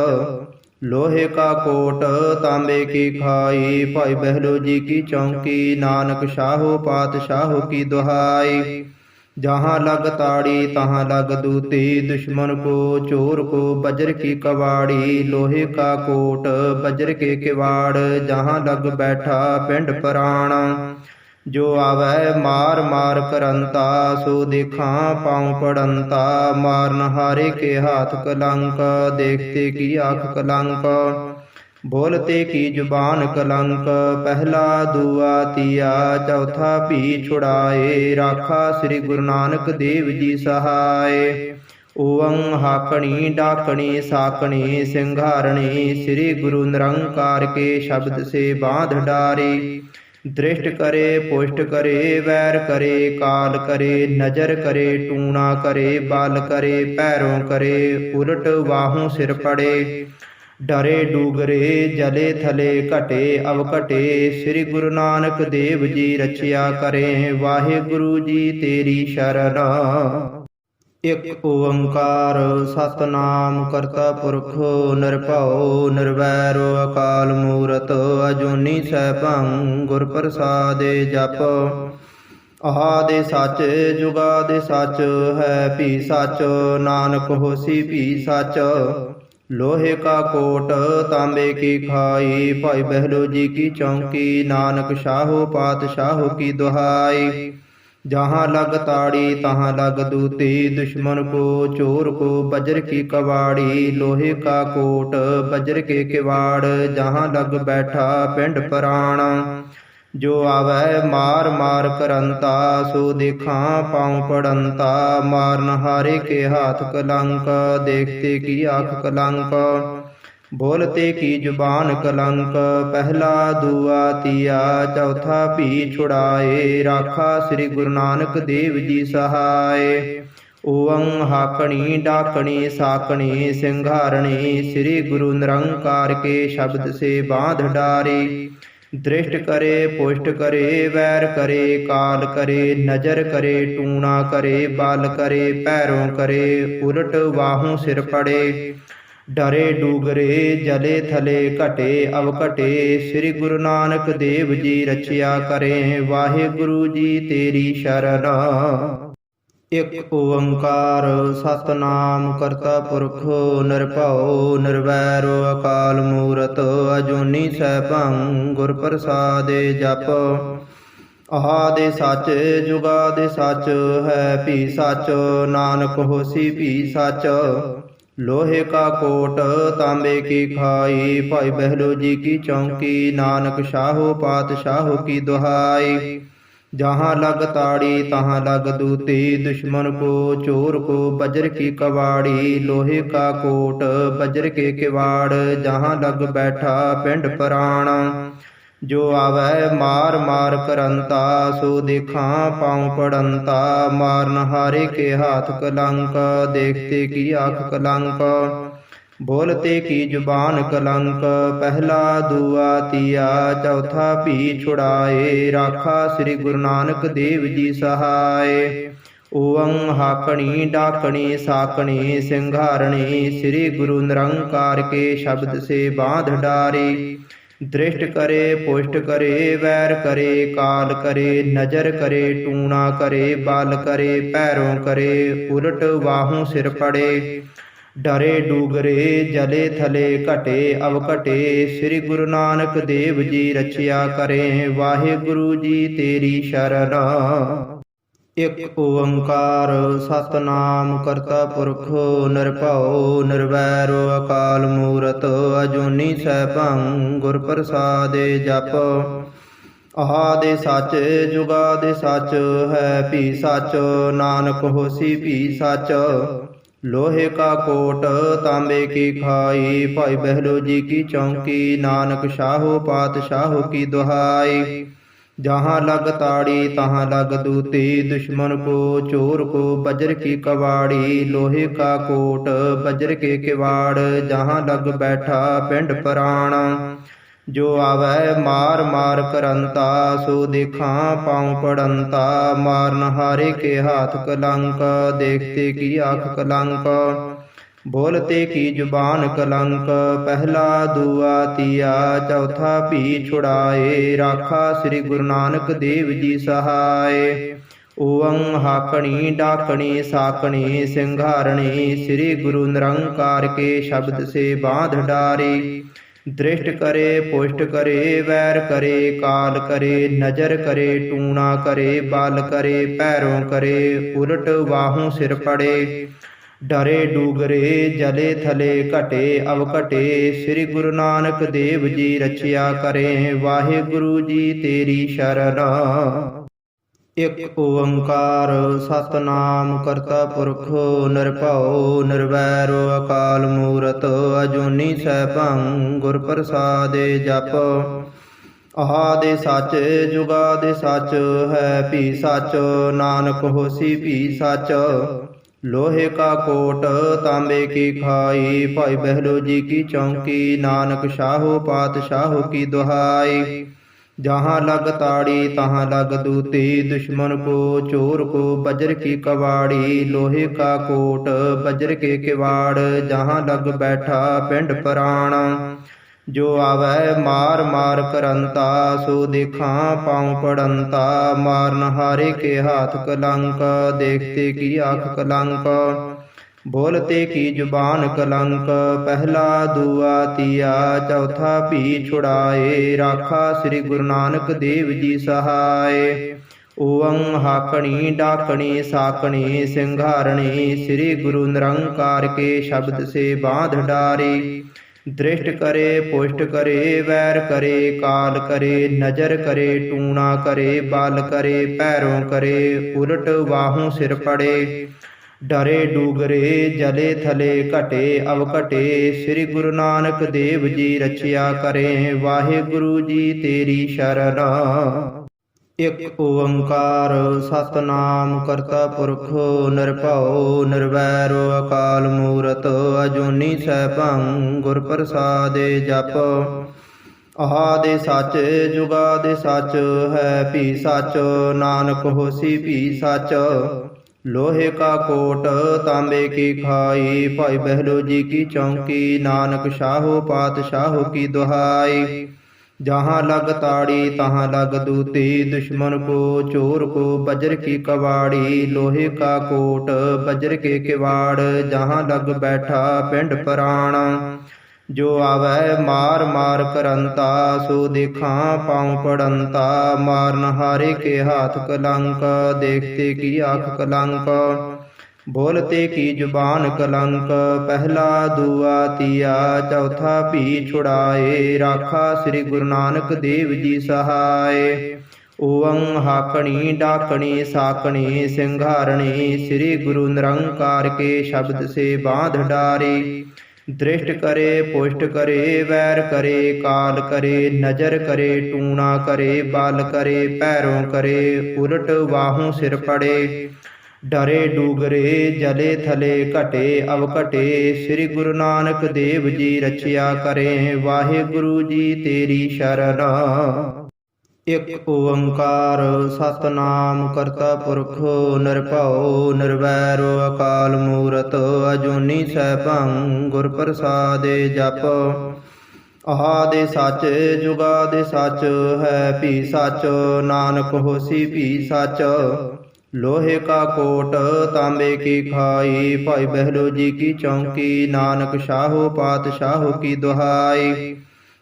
A: लोहे का कोट तांबे की खाई भाई बहलो जी की चौंकी नानक शाहो पातशाहो की दुहाई। जहाँ लग ताड़ी तहाँ लग दूती दुश्मन को चोर को बज्र की कवाड़ी। लोहे का कोट बज्र के किवाड़ जहाँ लग बैठा पिंड प्राण। जो आवे मार मार करंता सो देखा पाँव पड़ंता। मार नहारे के हाथ कलंक देखते की आँख कलंक। बोलते की जुबान कलंक पहला दुआ तिया चौथा भी छुड़ाए। राखा श्री गुरु नानक देव जी सहाय। ओं हाकणी डाकणी साकणी सिंघारणी श्री गुरु निरंकार के शब्द से बांध डारी। दृष्ट करे पुष्ट करे वैर करे काल करे नजर करे टूणा करे बाल करे पैरों करे उलट बाहों सिर पड़े। डरे डूगरे जले थले घटे अवघटे श्री गुरु नानक देव जी रचया करें। वाहे गुरु जी तेरी शरण। इक ओंकार सतनाम करता पुरख निरभउ निरवैर अकाल मूरत अजूनी सैभं गुर प्रसादि जप। आदि सच जुगादि सच है भी सच नानक होसी भी सच। लोहे का कोट तांबे की खाई भाई बहलो जी की चौंकी नानक शाहो पातशाहो की दुहाई। जहाँ लग ताड़ी तहाँ लग दूती दुश्मन को चोर को बज्र की कवाड़ी। लोहे का कोट बज्र के किवाड़ जहाँ लग बैठा पिंड प्राण। जो आवे मार मार करंता सो देखा पाँव पड़ंता। मार नहारे के हाथ कलंक देखते की आँख कलंक। बोलते की जुबान कलंक पहला दुआ तिया चौथा भी छुड़ाए। राखा श्री गुरु नानक देव जी सहाय। ओं हाकणी डाकणी साकणी सिंघारणी श्री गुरु निरंकार के शब्द से बांध डारी। दृष्ट करे पुष्ट करे वैर करे काल करे नजर करे टूणा करे बाल करे पैरों करे उलट बाहों सिर पड़े। डरे डूगरे जले थले घटे अवघटे श्री गुरु नानक देव जी रचया करें। वाहे गुरु जी तेरी शरण। इक ओंकार सतनाम करता पुरख निरभउ निरवैर अकाल मूरत अजूनी सैभं गुर प्रसादि जप। आदि सच जुगादि सच है भी सच नानक होसी भी सच। लोहे का कोट तांबे की खाई भाई बहलो जी की चौंकी नानक शाहो पातशाहो की दुहाई। जहाँ लग ताड़ी तहाँ लग दूती, दुश्मन को चोर को वज्र की कवाड़ी, लोहे का कोट वज्र के किवाड़, जहाँ लग बैठा पिंड प्राण। जो आवै मार मार करंता, सो देखा पाँव पड़ंता, मार नहारे के हाथ कलंक, देखते की आँख कलंक, बोलते की जुबान कलंक, पहला दूआ तीया चौथा भी छुड़ाए, राखा श्री गुरु नानक देव जी सहाय। ओवं हाकणी डाकणी साकणी सिंघारणी, श्री गुरु निरंकार के शब्द से बांध डारी। दृष्ट करे पुष्ट करे वैर करे, काल करे नजर करे, टूणा करे बाल करे, पैरों करे उलट बाहों सिर पड़े। डरे डूगरे जले थले घटे अवघटे, श्री गुरु नानक देव जी रचया करें, वाहे गुरु जी तेरी शरण। ਇਕ ਓੰਕਾਰ ਸਤਨਾਮ ਕਰਤਾ ਪੁਰਖ ਨਿਰਭਉ ਨਿਰਵੈਰ ਅਕਾਲ ਮੂਰਤ ਅਜੂਨੀ ਸੈਭੰ ਗੁਰ ਪ੍ਰਸਾਦਿ ਜਪ। ਆਦਿ ਸੱਚ ਜੁਗਾਦਿ ਸੱਚ ਹੈ ਭੀ ਸੱਚ, ਨਾਨਕ ਹੋਸੀ ਭੀ ਸੱਚ। लोहे का कोट तांबे की खाई, भाई बहलो जी की चौकी, नानक शाहो पातशाहो की दुहाई। जहाँ लग ताड़ी तहाँ लग दूती, दुश्मन को चोर को वज्र की कवाड़ी, लोहे का कोट वज्र के किवाड़, जहाँ लग बैठा पिंड प्राण। जो आवै मार मार करंता, सो देखा पाँव पड़ंता, मार नहारे के हाथ कलंक, देखते की आँख कलंक, बोलते की जुबान कलंक, पहला दूआ तीया चौथा भी छुड़ाए, राखा श्री गुरु नानक देव जी सहाय। ओवं हाकणी डाकणी साकणी सिंघारणी, श्री गुरु निरंकार के शब्द से बांध डारी। दृष्ट करे पुष्ट करे वैर करे, काल करे नजर करे, टूणा करे बाल करे, पैरों करे उलट बाहों सिर पड़े। डरे डूगरे जले थले घटे अवघटे, श्री गुरु नानक देव जी रचया करें, वाहे गुरु जी तेरी शरण। ਇਕ ਓੰਕਾਰ ਸਤਨਾਮ ਕਰਤਾ ਪੁਰਖ ਨਿਰਭਉ ਨਿਰਵੈਰ ਅਕਾਲ ਮੂਰਤ ਅਜੂਨੀ ਸੈਭੰ ਗੁਰ ਪ੍ਰਸਾਦਿ ਜਪ। ਆਦਿ ਸੱਚ ਜੁਗਾਦਿ ਸੱਚ ਹੈ ਭੀ ਸੱਚ, ਨਾਨਕ ਹੋਸੀ ਭੀ ਸੱਚ। लोहे का कोट तांबे की खाई, भाई बहलो जी की चौकी, नानक शाहो पातशाहो की दुहाई। जहाँ लग ताड़ी तहाँ लग दूती, दुश्मन को चोर को वज्र की कवाड़ी, लोहे का कोट वज्र के किवाड़, जहाँ लग बैठा पिंड प्राण। जो आवै मार मार करंता, सो देखा पाँव पड़ंता, मार नहारे के हाथ कलंक, देखते की आँख कलंक, बोलते की जुबान कलंक, पहला दूआ तीया चौथा भी छुड़ाए, राखा श्री गुरु नानक देव जी सहाय। ओवं हाकणी डाकणी साकणी सिंघारणी, श्री गुरु निरंकार के शब्द से बांध डारी। दृष्ट करे पुष्ट करे वैर करे, काल करे नजर करे, टूणा करे बाल करे, पैरों करे उलट बाहों सिर पड़े। डरे डूगरे जले थले घटे अवघटे, श्री गुरु नानक देव जी रचया करें, वाहे गुरु जी तेरी शरण। ਇਕ ਓੰਕਾਰ ਸਤਨਾਮ ਕਰਤਾ ਪੁਰਖ ਨਿਰਭਉ ਨਿਰਵੈਰ ਅਕਾਲ ਮੂਰਤ ਅਜੂਨੀ ਸੈਭੰ ਗੁਰ ਪ੍ਰਸਾਦਿ ਜਪ। ਆਦਿ ਸੱਚ ਜੁਗਾਦਿ ਸੱਚ ਹੈ ਭੀ ਸੱਚ, ਨਾਨਕ ਹੋਸੀ ਭੀ ਸੱਚ। लोहे का कोट तांबे की खाई, भाई बहलो जी की चौकी, नानक शाहो पातशाहो की दुहाई। जहाँ लग ताड़ी तहाँ लग दूती, दुश्मन को चोर को वज्र की कवाड़ी, लोहे का कोट वज्र के किवाड़, जहाँ लग बैठा पिंड प्राण। जो आवै मार मार करंता, सो देखा पाँव पड़ंता, मार नहारे के हाथ कलंक, देखते की आँख कलंक, बोलते की जुबान कलंक, पहला दूआ तीया चौथा भी छुड़ाए, राखा श्री गुरु नानक देव जी सहाय। ਓਵੰ ਹਾਕਣੀ ਡਾਕਣੀ ਸਾਕਣੀ ਸਿੰਘਾਰਣੀ ਸ੍ਰੀ ਗੁਰੂ ਨਿਰੰਕਾਰ ਕੇ ਸ਼ਬਦ ਸੇ ਬਾਂਧ ਡਾਰੀ ਦ੍ਰਿਸ਼ਟ ਕਰੇ ਪੁਸ਼ਟ ਕਰੇ ਵੈਰ ਕਰੇ ਕਾਲ ਕਰੇ ਨਜ਼ਰ ਕਰੇ ਟੂਣਾ ਕਰੇ ਬਲ ਕਰੇ ਪੈਰੋਂ ਕਰੇ ਉਲਟ ਬਾਹੋਂ ਸਿਰ ਪੜੇ ਡਰੇ ਡੂਗਰੇ ਜਲੇ ਥਲੇ ਘਟੇ ਅਵ ਘਟੇ ਸ੍ਰੀ ਗੁਰੂ ਨਾਨਕ ਦੇਵ ਜੀ ਰਚਿਆ ਕਰੇ ਵਾਹਿਗੁਰੂ ਜੀ ਤੇਰੀ ਸ਼ਰਨ। ਇਕ ਓੰਕਾਰ ਸਤਨਾਮ ਕਰਤਾ ਪੁਰਖ ਨਿਰਭਉ ਨਿਰਵੈਰ ਅਕਾਲ ਮੂਰਤ ਅਜੂਨੀ ਸੈਭੰ ਗੁਰ ਪ੍ਰਸਾਦਿ ਜਪ। ਆਦਿ ਸੱਚ ਜੁਗਾਦਿ ਸੱਚ ਹੈ ਭੀ ਸੱਚ ਨਾਨਕ ਹੋਸੀ ਭੀ ਸੱਚ। ਲੋਹੇ ਕਾ ਕੋਟ ਤਾਂਬੇ ਕੀ ਖਾਈ ਭਾਈ ਬਹਿਲੋ ਜੀ ਕੀ ਚੌਂਕੀ ਨਾਨਕ ਸ਼ਾਹੋ ਪਾਤਸ਼ਾਹੋ ਕੀ ਦੁਹਾਈ।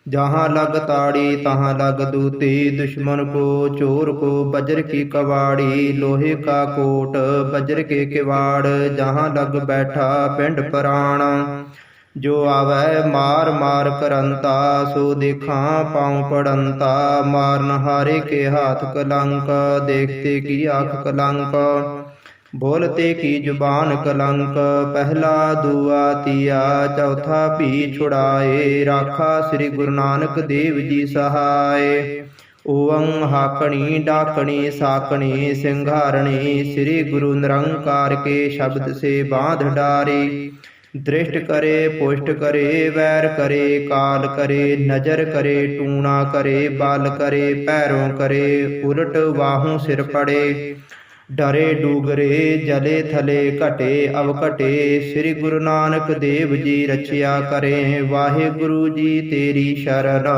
A: जहाँ लग ताड़ी तहाँ लग दूती दुश्मन को चोर को वज्र की कवाड़ी। लोहे का कोट वज्र के किवाड़ जहाँ लग बैठा पिंड प्राण। जो आवे मार मार करंता सो देखा पाँव पड़ंता। मार नहारे के हाथ कलंक देखते की आँख कलंक। बोलते की जुबान कलंक पहला दुआ तिया चौथा भी छुड़ाए। राखा श्री गुरु नानक देव जी सहाय। ओवं हाकणी डाकणी साकणी सिंघारणी श्री गुरु निरंकार के शब्द से बांध डारी। दृष्ट करे पुष्ट करे वैर करे काल करे नजर करे टूणा करे बल करे पैरों करे उलट बाहों सिर पड़े। डरे डूगरे जले थले घटे अव घटे श्री गुरु नानक देव जी रचया करे वाहिगुरु जी तेरी शरण।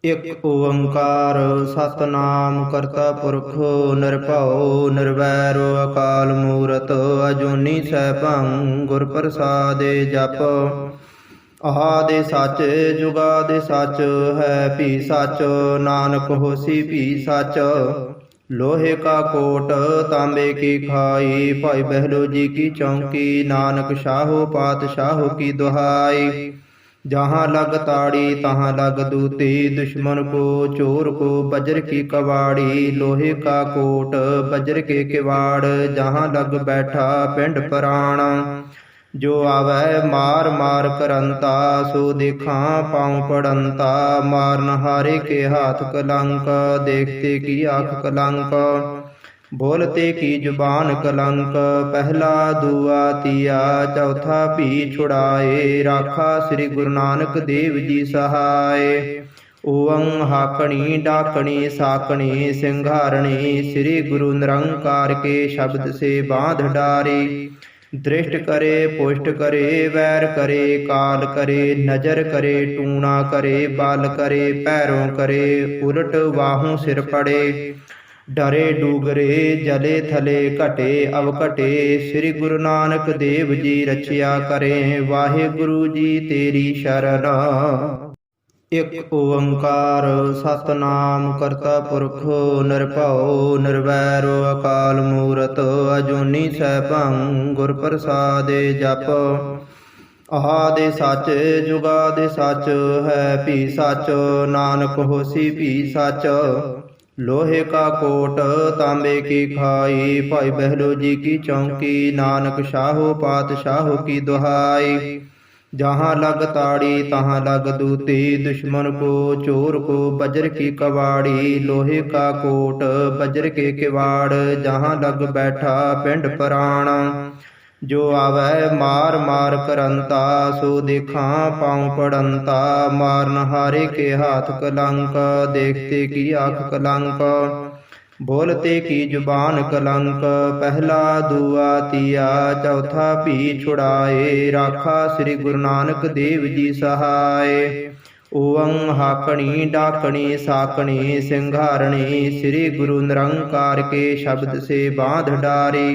A: इक ओंकार सतनाम करता पुरख निरभਉ निरवैर अकाल मूरत अजूनी सैभं गुर प्रसादि जप। आदि सच जुगादि सच है भी सच नानक होसी भी सच। लोहे का कोट तांबे की खाई भाई बहलो जी की चौंकी नानक शाहो पातशाहो की दुहाई। जहाँ लग ताड़ी तहाँ लग दूती दुश्मन को चोर को वज्र की कवाड़ी। लोहे का कोट वज्र के किवाड़ जहाँ लग बैठा पिंड प्राण। जो आवे मार मार करंता सो देखा पाँव पड़ंता। मार नहारे के हाथ कलंक देखते की आँख कलंक। बोलते की जुबान कलंक पहला दुआ तिया चौथा भी छुड़ाए। राखा श्री गुरु नानक देव जी सहाय। ओवं हाकणी डाकणी साकणी सिंघारणी श्री गुरु निरंकार के शब्द से बांध डारी। दृष्ट करे पुष्ट करे वैर करे काल करे नजर करे टूणा करे बल करे पैरों करे उलट बाहों सिर पड़े। डरे डूगरे जले थले घटे अव घटे श्री गुरु नानक देव जी रचया करे वाहिगुरु जी तेरी शरण। इक ओंकार सतनाम करता पुरख निरभਉ निरवैर अकाल मूरत अजूनी सैभं गुर प्रसादि जप। आदि सच जुगादि सच है भी सच नानक होसी भी सच। लोहे का कोट तांबे की खाई भाई बहलो जी की चौंकी नानक शाहो पातशाहो की दुहाई। जहाँ लग ताड़ी तहाँ लग दूती दुश्मन को चोर को वज्र की कवाड़ी। लोहे का कोट वज्र के किवाड़ जहाँ लग बैठा पिंड प्राण। जो आवे मार मार करंता सो देखा पाँव पड़ंता। मार नहारे के हाथ कलंक देखते की आँख कलंक। बोलते की जुबान कलंक पहला दुआ तिया चौथा भी छुड़ाए। राखा श्री गुरु नानक देव जी सहाय। ओवं हाकणी डाकणी साकणी सिंघारणी श्री गुरु निरंकार के शब्द से बांध डारी।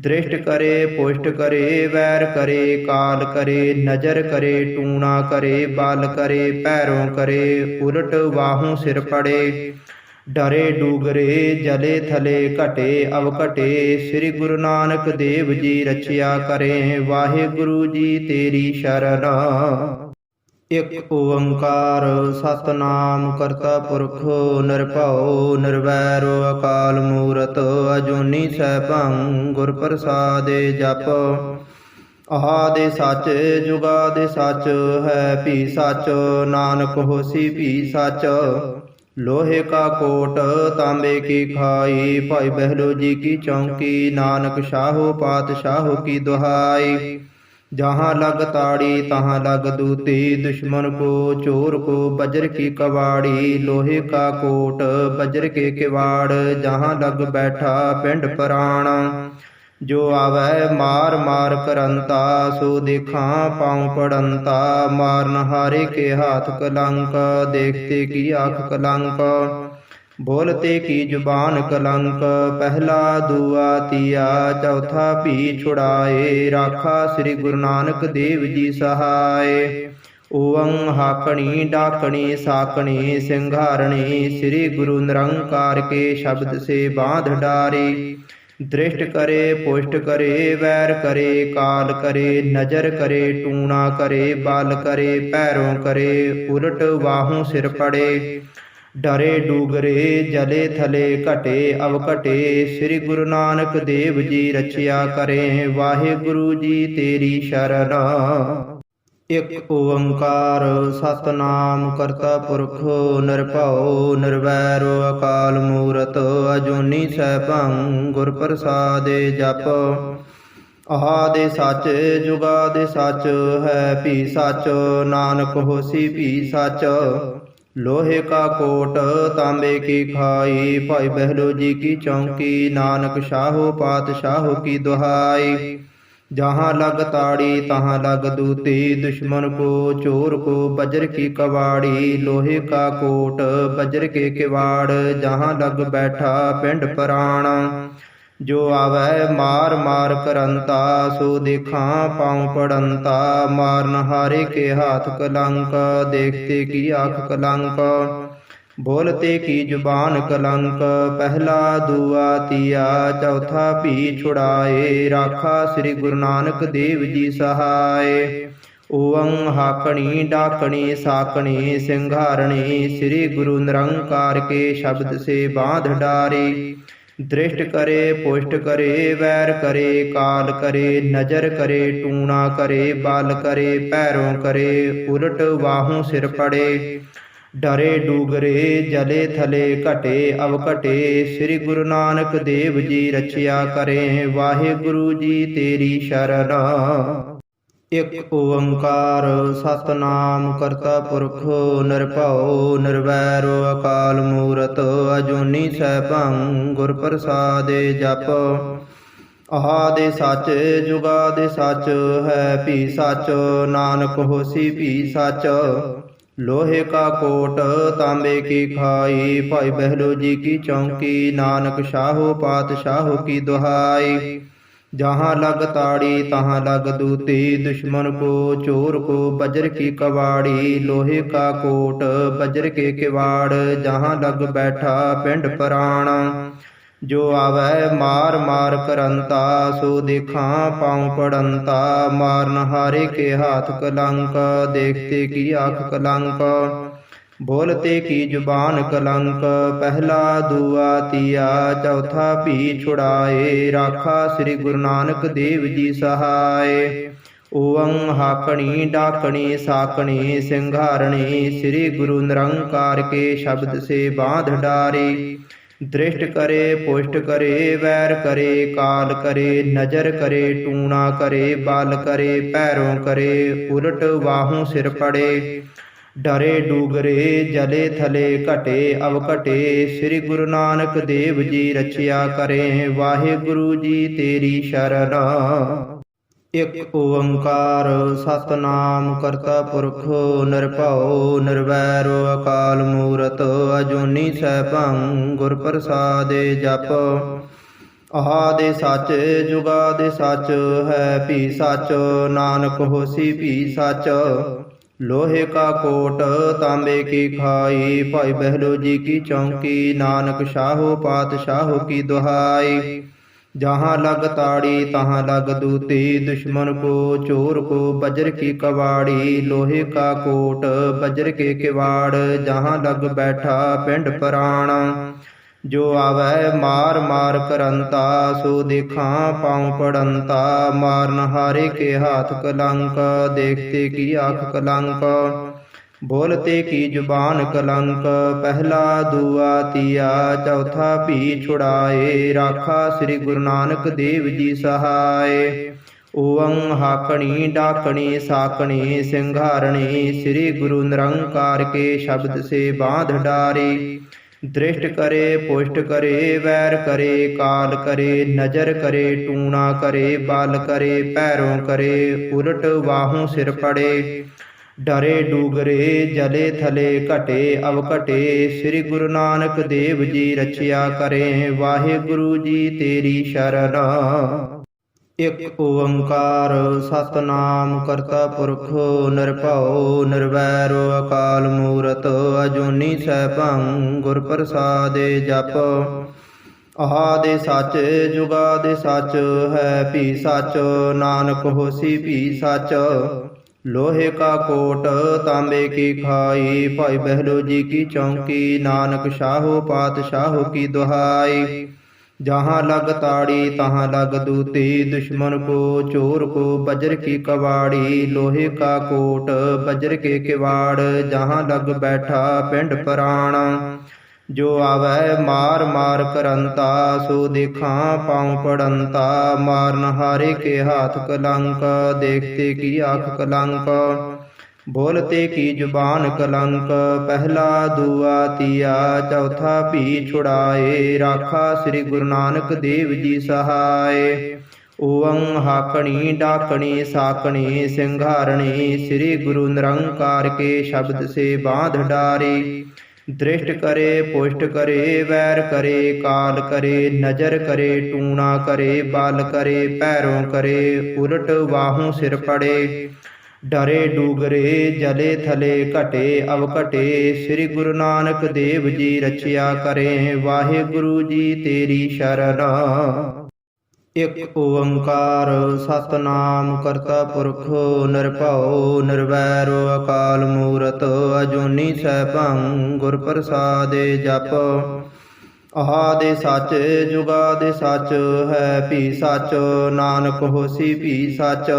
A: दृष्ट करे पुष्ट करे वैर करे काल करे नजर करे टूणा करे बल करे पैरों करे उलट बाहों सिर पड़े। डरे डूगरे जले थले घटे अव घटे श्री गुरु नानक देव जी रचया करे वाहिगुरु जी तेरी शरण। ਇਕ ਓੰਕਾਰ ਸਤਿਨਾਮ ਕਰਤਾ ਪੁਰਖ ਨਿਰਭਉ ਨਿਰਵੈਰ ਅਕਾਲ ਮੂਰਤ ਅਜੂਨੀ ਸੈਭੰ ਗੁਰ ਪ੍ਰਸਾਦਿ ਜਪ। ਆਦਿ ਸੱਚ ਜੁਗਾਦਿ ਸੱਚ ਹੈ ਭੀ ਸੱਚ ਨਾਨਕ ਹੋਸੀ ਭੀ ਸੱਚ। ਲੋਹੇ ਕਾ ਕੋਟ ਤਾਂਬੇ ਕੀ ਖਾਈ ਭਾਈ ਬਹਿਲੋ ਜੀ ਕੀ ਚੌਂਕੀ ਨਾਨਕ ਸ਼ਾਹੋ ਪਾਤਸ਼ਾਹੋ ਕੀ ਦੁਹਾਈ। जहाँ लग ताड़ी तहाँ लग दूती दुश्मन को चोर को बज्र की कवाड़ी। लोहे का कोट बज्र के किवाड़ जहाँ लग बैठा पिंड प्राण। जो आवे मार मार करंता सो देखा पाँव पड़ंता। मार नहारे के हाथ कलंक देखते की आँख कलंक। बोलते की जुबान कलंक पहला दुआ तिया चौथा भी छुड़ाए। राखा श्री गुरु नानक देव जी सहाय। ओवं हाकणी डाकणी साकणी सिंघारणी श्री गुरु निरंकार के शब्द से बांध डारी। दृष्ट करे पुष्ट करे वैर करे काल करे नजर करे टूणा करे बाल करे पैरों करे उलट बाहों सिर पड़े। डरे डूगरे जले थले घटे अवघटे श्री गुरु नानक देव जी रचया करें। वाहे गुरु जी तेरी शरण। इक ओंकार सतनाम करता पुरख निरभउ निरवैर अकाल मूरत अजूनी सैभं गुर प्रसादि जप। आदि सच जुगादि सच है भी सच नानक होसी भी सच। लोहे का कोट तांबे की खाई भाई बहलो जी की चौंकी नानक शाहो पातशाहो की दुहाई। जहाँ लग ताड़ी तहाँ लग दूती दुश्मन को चोर को बज्र की कवाड़ी। लोहे का कोट बज्र के किवाड़ जहाँ लग बैठा पिंड प्राण। जो आवे मार मार करंता सो देखा पाँव पड़ंता। मार नहारे के हाथ कलंक देखते की आँख कलंक। बोलते की जुबान कलंक पहला दुआ तिया चौथा भी छुड़ाए। राखा श्री गुरु नानक देव जी सहाय। ओवं हाकणी डाकणी साकणी सिंघारणी श्री गुरु निरंकार के शब्द से बांध डारी। दृष्ट करे पुष्ट करे वैर करे काल करे नजर करे टूणा करे बाल करे पैरों करे उलट बाहों सिर पड़े। डरे डूगरे जले थले घटे अवघटे श्री गुरु नानक देव जी रचया करें। वाहे गुरु जी तेरी शरण। इक ओंकार सतनाम करता पुरख निरभउ निरवैर अकाल मूरत अजूनी सैभं गुर प्रसादि जप। आदि सच जुगादि सच है भी सच नानक होसी भी सच। लोहे का कोट तांबे की खाई भाई बहलो जी की चौंकी नानक शाहो पातशाहो की दुहाई। जहाँ लग ताड़ी तहाँ लग दूती दुश्मन को चोर को बज्र की कवाड़ी। लोहे का कोट बज्र के किवाड़ जहाँ लग बैठा पिंड प्राण। जो आवे मार मार करंता सो देखा पाँव पड़ंता। मार नहारे के हाथ कलंक देखते की आँख कलंक। बोलते की जुबान कलंक पहला दुआ तिया चौथा भी छुड़ाए। राखा श्री गुरु नानक देव जी सहाय। ओवं हाकणी डाकणी साकणी सिंघारणी श्री गुरु निरंकार के शब्द से बांध डारी। दृष्ट करे पुष्ट करे वैर करे काल करे नजर करे टूणा करे बाल करे पैरों करे उलट बाहों सिर पड़े। डरे डूगरे जले थले घटे अवघटे श्री गुरु नानक देव जी रचया करें। वाहे गुरु जी तेरी शरण। इक ओंकार सतनाम करता पुरख निरभउ निरवैर अकाल मूरत अजूनी सैभं गुर प्रसादि जप। आदि सच जुगादि सच है भी सच नानक होसी भी सच। लोहे का कोट तांबे की खाई भाई बहलो जी की चौंकी नानक शाहो पातशाहो की दुहाई। जहाँ लग ताड़ी तहाँ लग दूती, दुश्मन को चोर को वज्र की कवाड़ी, लोहे का कोट वज्र के किवाड़, जहाँ लग बैठा पिंड प्राण। जो आवै मार मार करंता, सो देखा पाँव पड़ंता, मार नहारे के हाथ कलंक, देखते की आँख कलंक, बोलते की जुबान कलंक, पहला दूआ तीया चौथा भी छुड़ाए, राखा श्री गुरु नानक देव जी सहाय। ओवं हाकणी डाकणी साकणी सिंघारणी, श्री गुरु निरंकार के शब्द से बांध डारे। दृष्ट करे पुष्ट करे वैर करे, काल करे नजर करे, टूणा करे बाल करे, पैरों करे उलट बाहों सिर पड़े। डरे डूगरे जले थले घटे अवघटे, श्री गुरु नानक देव जी रचया करें, वाहे गुरु जी तेरी शरण। इक ओंकार सतनाम करता पुरख निरभਉ निरवैर, अकाल मूरत अजूनी सैभं, गुर प्रसादे जप। आदि सच जुगादि सच है भी सच, नानक होसी भी सच। लोहे का कोट तांबे की खाई, भाई बहलो जी की चौकी, नानक शाहो पातशाहो की दुहाई। जहाँ लग ताड़ी तहाँ लग दूती, दुश्मन को चोर को वज्र की कवाड़ी, लोहे का कोट वज्र के किवाड़, जहाँ लग बैठा पिंड प्राण। जो आवै मार मार करंता, सो देखा पाँव पड़ंता, मार नहारे के हाथ कलंक, देखते की आँख कलंक, बोलते की जुबान कलंक, पहला दूआ तीया चौथा भी छुड़ाए, राखा श्री गुरु नानक देव जी सहाय। ओवं हाकणी डाकणी साकणी सिंघारणी, श्री गुरु निरंकार के शब्द से बांध डारे। दृष्ट करे पुष्ट करे वैर करे, काल करे नजर करे, टूणा करे बाल करे, पैरों करे उलट बाहों सिर पड़े। डरे डूगरे जले थले घटे अवघटे, श्री गुरु नानक देव जी रचया करें, वाहे गुरु जी तेरी शरण। इक ओंकार सतनाम करता पुरख निरभਉ निरवैर, अकाल मूरत अजूनी सैभं, गुर प्रसादे जप। आदि सच जुगादि सच है भी सच, नानक होसी भी सच।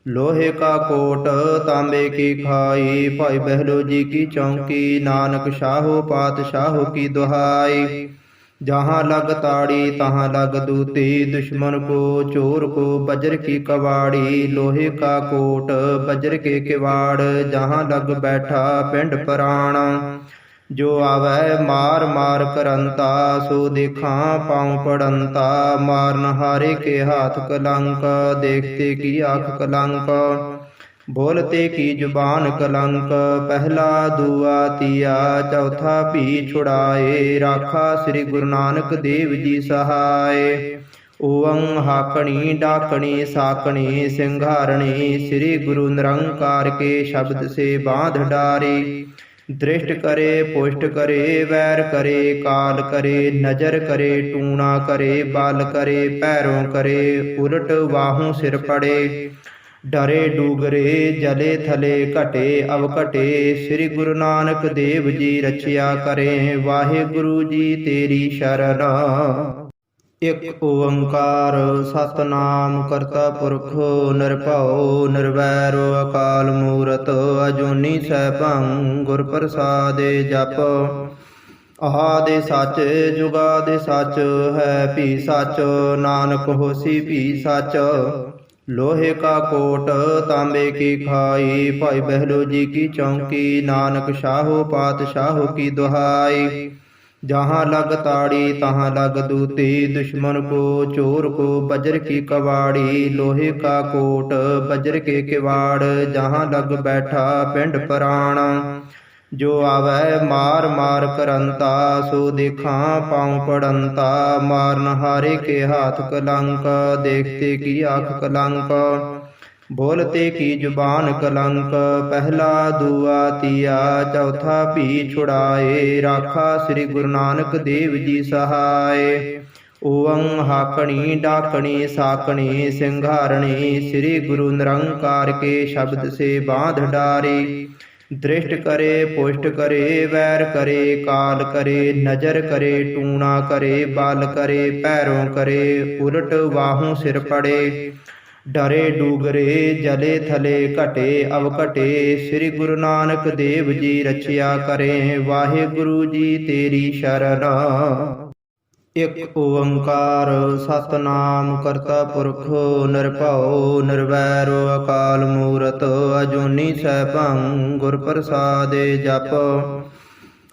A: लोहे का कोट तांबे की खाई, भाई बहलो जी की चौकी, नानक शाहो पातशाहो की दुहाई। जहाँ लग ताड़ी तहाँ लग दूती, दुश्मन को चोर को वज्र की कवाड़ी, लोहे का कोट वज्र के किवाड़, जहाँ लग बैठा पिंड प्राण। जो आवै मार मार करंता, सो देखा पाँव पड़ंता, मार नहारे के हाथ कलंक, देखते की आँख कलंक, बोलते की जुबान कलंक, पहला दूआ तीया चौथा भी छुड़ाए, राखा श्री गुरु नानक देव जी सहाय। ओवं हाकणी डाकणी साकणी सिंघारणी, श्री गुरु निरंकार के शब्द से बांध डारे। दृष्ट करे पुष्ट करे वैर करे, काल करे नजर करे, टूणा करे बाल करे, पैरों करे उलट बाहों सिर पड़े। डरे डूगरे जले थले घटे अवघटे, श्री गुरु नानक देव जी रचया करें, वाहे गुरु जी तेरी शरण। इक ओंकार सतनाम करता पुरख निरभਉ निरवैर, अकाल मूरत अजूनी सैभं, गुर प्रसादे जप। आदि सच जुगादि सच है भी सच, नानक होसी भी सच। लोहे का कोट तांबे की खाई, भाई बहलो जी की चौकी, नानक शाहो पातशाहो की दुहाई। जहाँ लग ताड़ी तहाँ लग दूती, दुश्मन को चोर को वज्र की कवाड़ी, लोहे का कोट वज्र के किवाड़, जहाँ लग बैठा पिंड प्राण। जो आवै मार मार करंता, सो देखा पाँव पड़ंता, मार नहारे के हाथ कलंक, देखते की आँख कलंक, बोलते की जुबान कलंक, पहला दूआ तीया चौथा भी छुड़ाए, राखा श्री गुरु नानक देव जी सहाय। ਓਵੰ ਹਾਕਣੀ ਡਾਕਣੀ ਸਾਕਣੀ ਸਿੰਘਾਰਣੀ ਸ੍ਰੀ ਗੁਰੂ ਨਿਰੰਕਾਰ ਕੇ ਸ਼ਬਦ ਸੇ ਬਾਂਧ ਡਾਰੀ। ਦ੍ਰਿਸ਼ਟ ਕਰੇ ਪੁਸ਼ਟ ਕਰੇ ਵੈਰ ਕਰੇ ਕਾਲ ਕਰੇ ਨਜ਼ਰ ਕਰੇ ਟੂਣਾ ਕਰੇ ਬਲ ਕਰੇ ਪੈਰੋਂ ਕਰੇ ਉਲਟ ਬਾਹੋਂ ਸਿਰ ਪੜੇ। ਡਰੇ ਡੂਗਰੇ ਜਲੇ ਥਲੇ ਘਟੇ ਅਵ ਘਟੇ ਸ੍ਰੀ ਗੁਰੂ ਨਾਨਕ ਦੇਵ ਜੀ ਰਚਿਆ ਕਰੇ। ਵਾਹਿਗੁਰੂ ਜੀ ਤੇਰੀ ਸ਼ਰਨ। ਇਕ ਓੰਕਾਰ ਸਤਿਨਾਮ ਕਰਤਾ ਪੁਰਖ ਨਿਰਭਉ ਨਿਰਵੈਰ ਅਕਾਲ ਮੂਰਤ ਅਜੂਨੀ ਸੈਭੰ ਗੁਰ ਪ੍ਰਸਾਦਿ ਜਪ।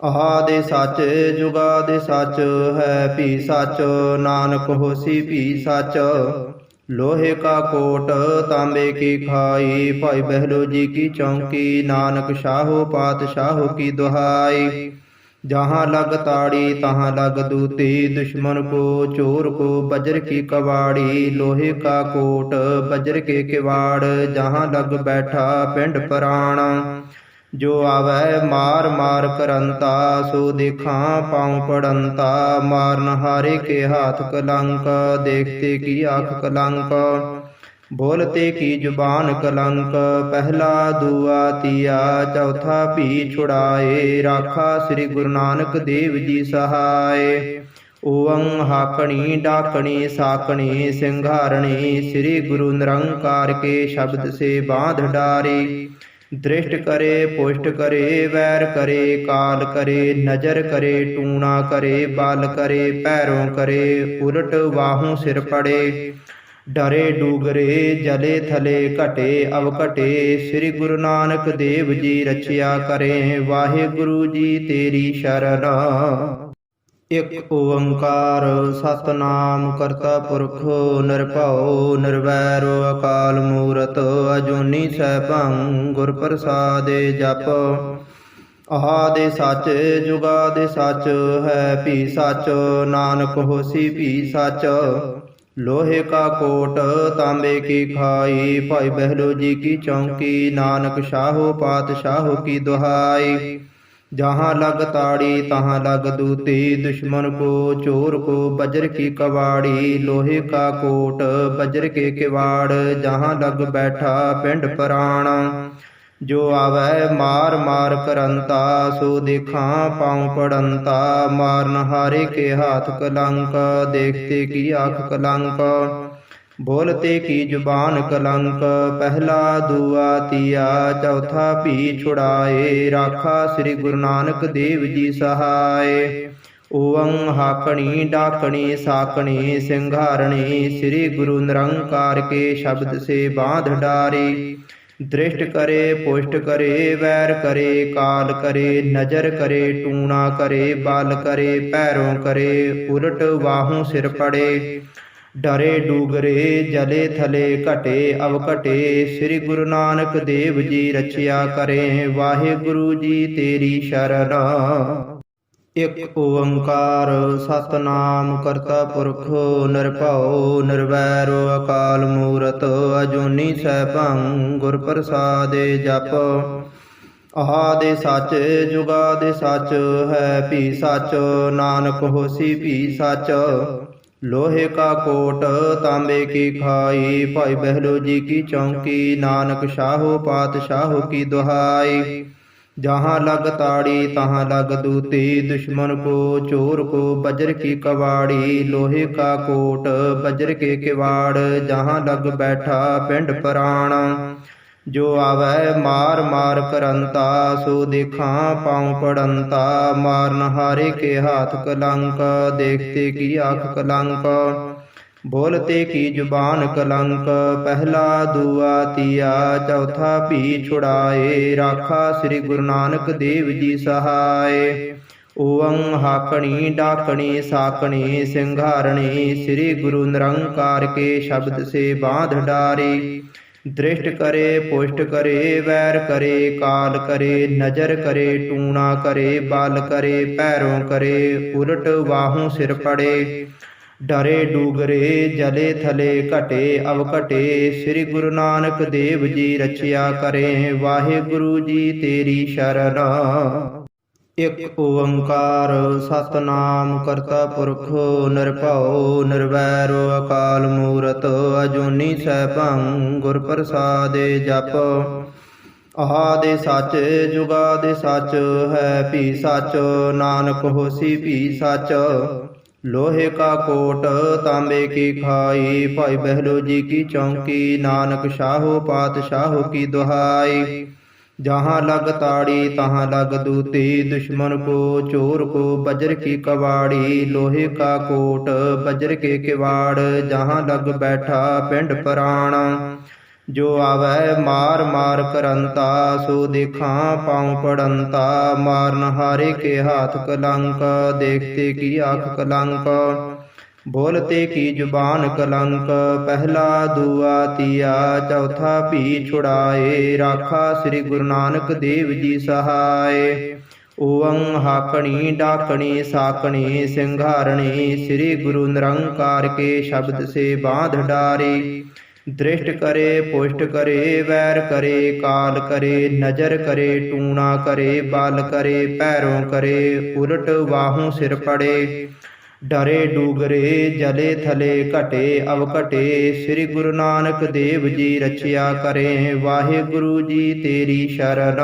A: ਆਦਿ ਸੱਚ ਜੁਗਾਦਿ ਸੱਚ ਹੈ ਭੀ ਸੱਚ ਨਾਨਕ ਹੋਸੀ ਭੀ ਸੱਚ। ਲੋਹੇ ਕਾ ਕੋਟ ਤਾਂਬੇ ਕੀ ਖਾਈ ਭਾਈ ਬਹਿਲੋ ਜੀ ਕੀ ਚੌਂਕੀ ਨਾਨਕ ਸ਼ਾਹੋ ਪਾਤਸ਼ਾਹੋ ਕੀ ਦੁਹਾਈ। जहाँ लग ताड़ी तहाँ लग दूती दुश्मन को चोर को वज्र की कवाड़ी। लोहे का कोट वज्र के किवाड़ जहाँ लग बैठा पिंड प्राण। जो आवे मार मार करंता सो देखा पाँव पड़ंता। मार नहारे के हाथ कलंक देखते की आँख कलंक। बोलते की जुबान कलंक पहला दुआ तिया चौथा भी छुड़ाए। राखा श्री गुरु नानक देव जी सहाय। ओवं हाकणी डाकणी साकणी सिंघारणी श्री गुरु निरंकार के शब्द से बांध डारी। दृष्ट करे पुष्ट करे वैर करे काल करे नजर करे टूणा करे बल करे पैरों करे उलट बाहों सिर पड़े। डरे डूगरे जले थले घटे अव घटे श्री गुरु नानक देव जी रचया करे। वाहिगुरु जी तेरी शरण। इक ओंकार सतनाम करता पुरख निरभउ निरवैर अकाल मूरत अजूनी सैभं गुर प्रसादि जप। आदि सच जुगादि सच है भी सच नानक होसी भी सच। लोहे का कोट तांबे की खाई भाई बहलो जी की चौंकी नानक शाहो पातशाहो की दुहाई। जहाँ लग ताड़ी तहाँ लग दूती दुश्मन को चोर को वज्र की कवाड़ी। लोहे का कोट वज्र के किवाड़ जहाँ लग बैठा पिंड प्राण। जो आवे मार मार करंता सो देखा पाँव पड़ंता। मार नहारे के हाथ कलंक देखते की आँख कलंक। बोलते की जुबान कलंक पहला दुआ तिया चौथा भी छुड़ाए। राखा श्री गुरु नानक देव जी सहाय। ओवं हाकणी डाकणी साकणी सिंघारणी श्री गुरु निरंकार के शब्द से बांध डारी। दृष्ट करे पुष्ट करे वैर करे काल करे नजर करे टूणा करे बल करे पैरों करे उलट बाहों सिर पड़े। डरे डूगरे जले थले घटे अव घटे श्री गुरु नानक देव जी रचया करे। वाहिगुरु जी तेरी शरण। इक ओंकार सतनाम करता पुरख निरभउ निरवैर अकाल मूरत अजूनी सैभं गुर प्रसादि जप। आदि सच जुगादि सच है भी सच नानक होसी भी सच। लोहे का कोट तांबे की खाई भाई बहलो जी की चौंकी नानक शाहो पातशाहो की दुहाई। जहाँ लग ताड़ी तहाँ लग दूती दुश्मन को चोर को वज्र की कवाड़ी। लोहे का कोट वज्र के किवाड़ जहाँ लग बैठा पिंड प्राण। जो आवे मार मार करंता सो देखा पाँव पड़ंता। मार नहारे के हाथ कलंक देखते की आँख कलंक। बोलते की जुबान कलंक पहला दुआ तिया चौथा भी छुड़ाए। राखा श्री गुरु नानक देव जी सहाय। ओवं हाकणी डाकणी साकणी सिंघारणी श्री गुरु निरंकार के शब्द से बांध डारी। दृष्ट करे पुष्ट करे वैर करे काल करे नजर करे टूणा करे बल करे पैरों करे उलट बाहों सिर पड़े। डरे डूगरे जले थले घटे अव घटे श्री गुरु नानक देव जी रचया करे। वाहिगुरु जी तेरी शरण। ਇਕ ਓੰਕਾਰ ਸਤਨਾਮ ਕਰਤਾ ਪੁਰਖ ਨਿਰਭਉ ਨਿਰਵੈਰ ਅਕਾਲ ਮੂਰਤ ਅਜੂਨੀ ਸੈਭੰ ਗੁਰ ਪ੍ਰਸਾਦਿ ਜਪ। ਆਦਿ ਸੱਚ ਜੁਗਾਦਿ ਸੱਚ ਹੈ ਭੀ ਸੱਚ ਨਾਨਕ ਹੋਸੀ ਭੀ ਸੱਚ। ਲੋਹੇ ਕਾ ਕੋਟ ਤਾਂਬੇ ਕੀ ਖਾਈ ਭਾਈ ਬਹਿਲੋ ਜੀ ਕੀ ਚੌਂਕੀ ਨਾਨਕ ਸ਼ਾਹੋ ਪਾਤਸ਼ਾਹੋ ਕੀ ਦੁਹਾਈ। जहाँ लग ताड़ी तहाँ लग दूती दुश्मन को चोर को बज्र की कवाड़ी। लोहे का कोट बज्र के किवाड़ जहाँ लग बैठा पिंड प्राण। जो आवे मार मार करंता सो देखा पाँव पड़ंता। मार नहारे के हाथ कलंक देखते की आँख कलंक। बोलते की जुबान कलंक पहला दुआ तिया चौथा भी छुड़ाए। राखा श्री गुरु नानक देव जी सहाय। ओवं हाकणी डाकणी साकणी सिंघारणी श्री गुरु निरंकार के शब्द से बांध डारे। दृष्ट करे पुष्ट करे वैर करे काल करे नजर करे टूणा करे बाल करे पैरों करे उलट बाहों सिर पड़े। डरे डूगरे जले थले घटे अवघटे श्री गुरु नानक देव जी रचया करें। वाहे गुरु जी तेरी शरण।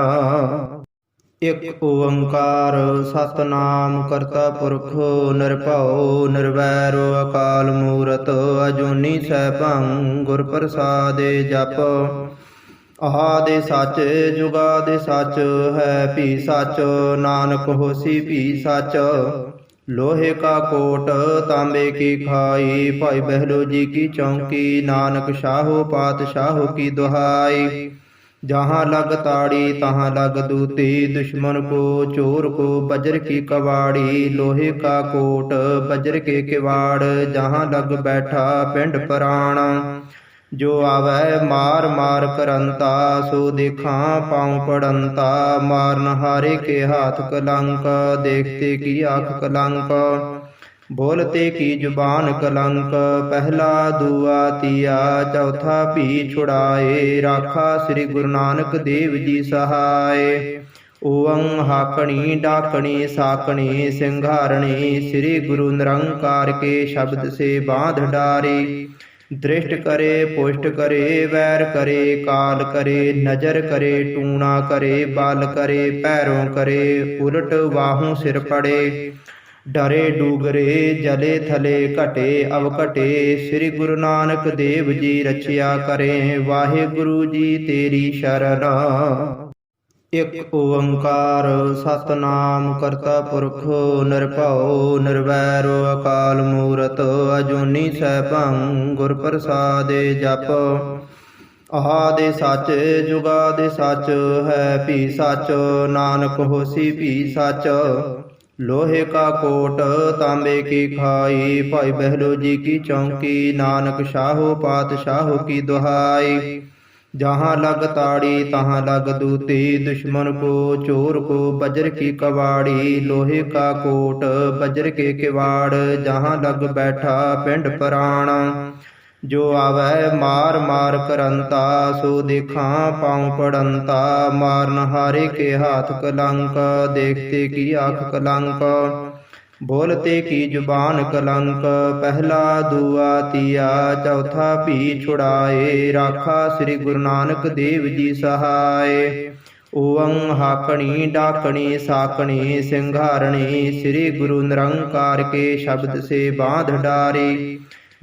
A: इक ओंकार सतनाम करता पुरख निरभਉ निरवैर अकाल मूरत अजूनी सैभं गुर प्रसादि जप। आदि सच जुगादि सच है भी सच नानक होसी भी सच। लोहे का कोट तांबे की खाई भाई बहलो जी की चौंकी नानक शाहो पातशाहो की दुहाई। जहाँ लग ताड़ी तहाँ लग दूती दुश्मन को चोर को बज्र की कवाड़ी। लोहे का कोट बज्र के किवाड़ जहाँ लग बैठा पिंड प्राण। जो आवे मार मार करंता सो देखा पाँव पड़ंता। मार नहारे के हाथ कलंक देखते की आँख कलंक। बोलते की जुबान कलंक पहला दुआ तिया चौथा भी छुड़ाए। राखा श्री गुरु नानक देव जी सहाय। ओवं हाकणी डाकणी साकणी सिंघारणी श्री गुरु निरंकार के शब्द से बांध डारे। दृष्ट करे पुष्ट करे वैर करे काल करे नजर करे टूणा करे बाल करे पैरों करे उलट बाहों सिर पड़े। डरे डूगरे जले थले घटे अवघटे श्री गुरु नानक देव जी रचया करें। वाहे गुरु जी तेरी शरण। इक ओंकार सतनाम करता पुरख निरभਉ निरवैर अकाल मूरत अजूनी सैभं गुर प्रसादि जप। आदि सच जुगादि सच है भी सच नानक होसी भी सच। लोहे का कोट तांबे की खाई भाई बहलो जी की चौंकी नानक शाहो पातशाहो की दुहाई। जहाँ लग ताड़ी तहाँ लग दूती दुश्मन को चोर को बज्र की कवाड़ी। लोहे का कोट बज्र के किवाड़ जहाँ लग बैठा पिंड प्राण। जो आवे मार मार करंता सो देखा पाँव पड़ंता। मार नहारे के हाथ कलंक देखते की आँख कलंक। बोलते की जुबान कलंक पहला दुआ तिया चौथा भी छुड़ाए। राखा श्री गुरु नानक देव जी सहाय। ओवं हाकणी डाकणी साकणी सिंघारणी श्री गुरु निरंकार के शब्द से बांध डारे।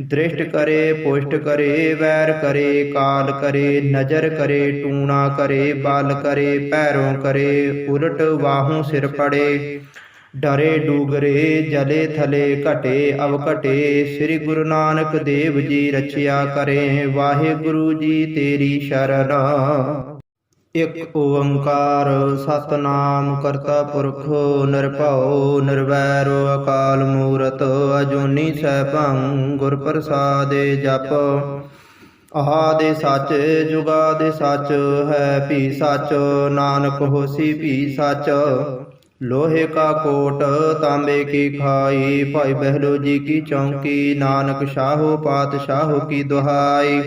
A: दृष्ट करे पुष्ट करे वैर करे काल करे नजर करे टूणा करे बाल करे पैरों करे उलट बाहों सिर पड़े। डरे डूगरे जले थले घटे अवघटे श्री गुरु नानक देव जी रचया करें। वाहे गुरु जी तेरी शरण। इक ओंकार सतनाम करता पुरख निरभਉ निरवैर अकाल मूरत अजूनी सैभं गुर प्रसादि जप। आदि सच जुगादि सच है भी सच नानक होसी भी सच। लोहे का कोट तांबे की खाई भाई बहलो जी की चौंकी नानक शाहो पातशाहो की दुहाई।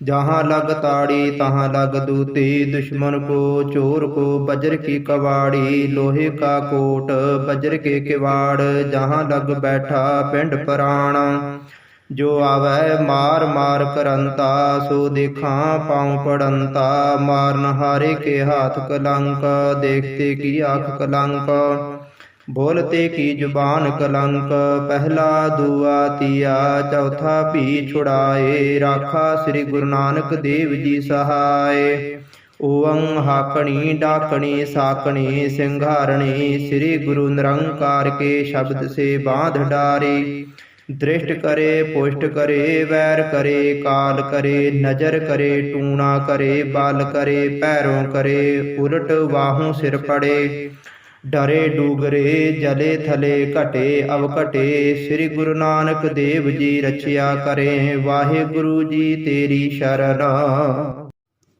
A: जहाँ लग ताड़ी तहाँ लग दूती, दुश्मन को चोर को वज्र की कवाड़ी, लोहे का कोट वज्र के किवाड़, जहाँ लग बैठा पिंड प्राण। जो आवे मार मार करंता, सो देखा पाँव पड़ंता, मार नहारे के हाथ कलंक, देखते की आँख कलंक, बोलते की जुबान कलंक, पहला दुआ तिया चौथा भी छुड़ाए, राखा श्री गुरु नानक देव जी सहाय। ओवं हाकणी डाकणी साकणी सिंघारणी, श्री गुरु निरंकार के शब्द से बांध डारी। दृष्ट करे पुष्ट करे वैर करे, काल करे नजर करे, टूणा करे बाल करे, पैरों करे उलट बाहों सिर पड़े, डरे डूगरे जले थले घटे अवघटे, श्री गुरु नानक देव जी रचया करें, वाहे गुरु जी तेरी शरण।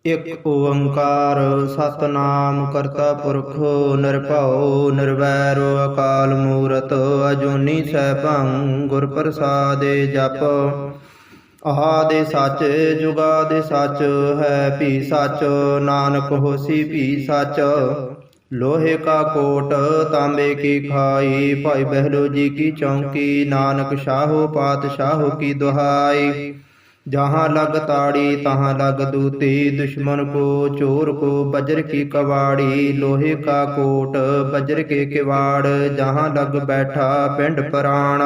A: ਇਕ ਓੰਕਾਰ ਸਤਨਾਮ ਕਰਤਾ ਪੁਰਖ ਨਿਰਭਉ ਨਿਰਵੈਰ ਅਕਾਲ ਮੂਰਤ ਅਜੂਨੀ ਸੈਭੰ ਗੁਰ ਪ੍ਰਸਾਦਿ ਜਪ। ਆਦਿ ਸੱਚ ਜੁਗਾਦਿ ਸੱਚ ਹੈ ਭੀ ਸੱਚ, ਨਾਨਕ ਹੋਸੀ ਭੀ ਸੱਚ। ਲੋਹੇ ਕਾ ਕੋਟ ਤਾਂਬੇ ਕੀ ਖਾਈ, ਭਾਈ ਬਹਿਲੋ ਜੀ ਕੀ ਚੌਂਕੀ, ਨਾਨਕ ਸ਼ਾਹੋ ਪਾਤਸ਼ਾਹੋ ਕੀ ਦੁਹਾਈ। जहाँ लग ताड़ी तहाँ लग दूती, दुश्मन को चोर को वज्र की कवाड़ी, लोहे का कोट वज्र के किवाड़, जहाँ लग बैठा पिंड प्राण।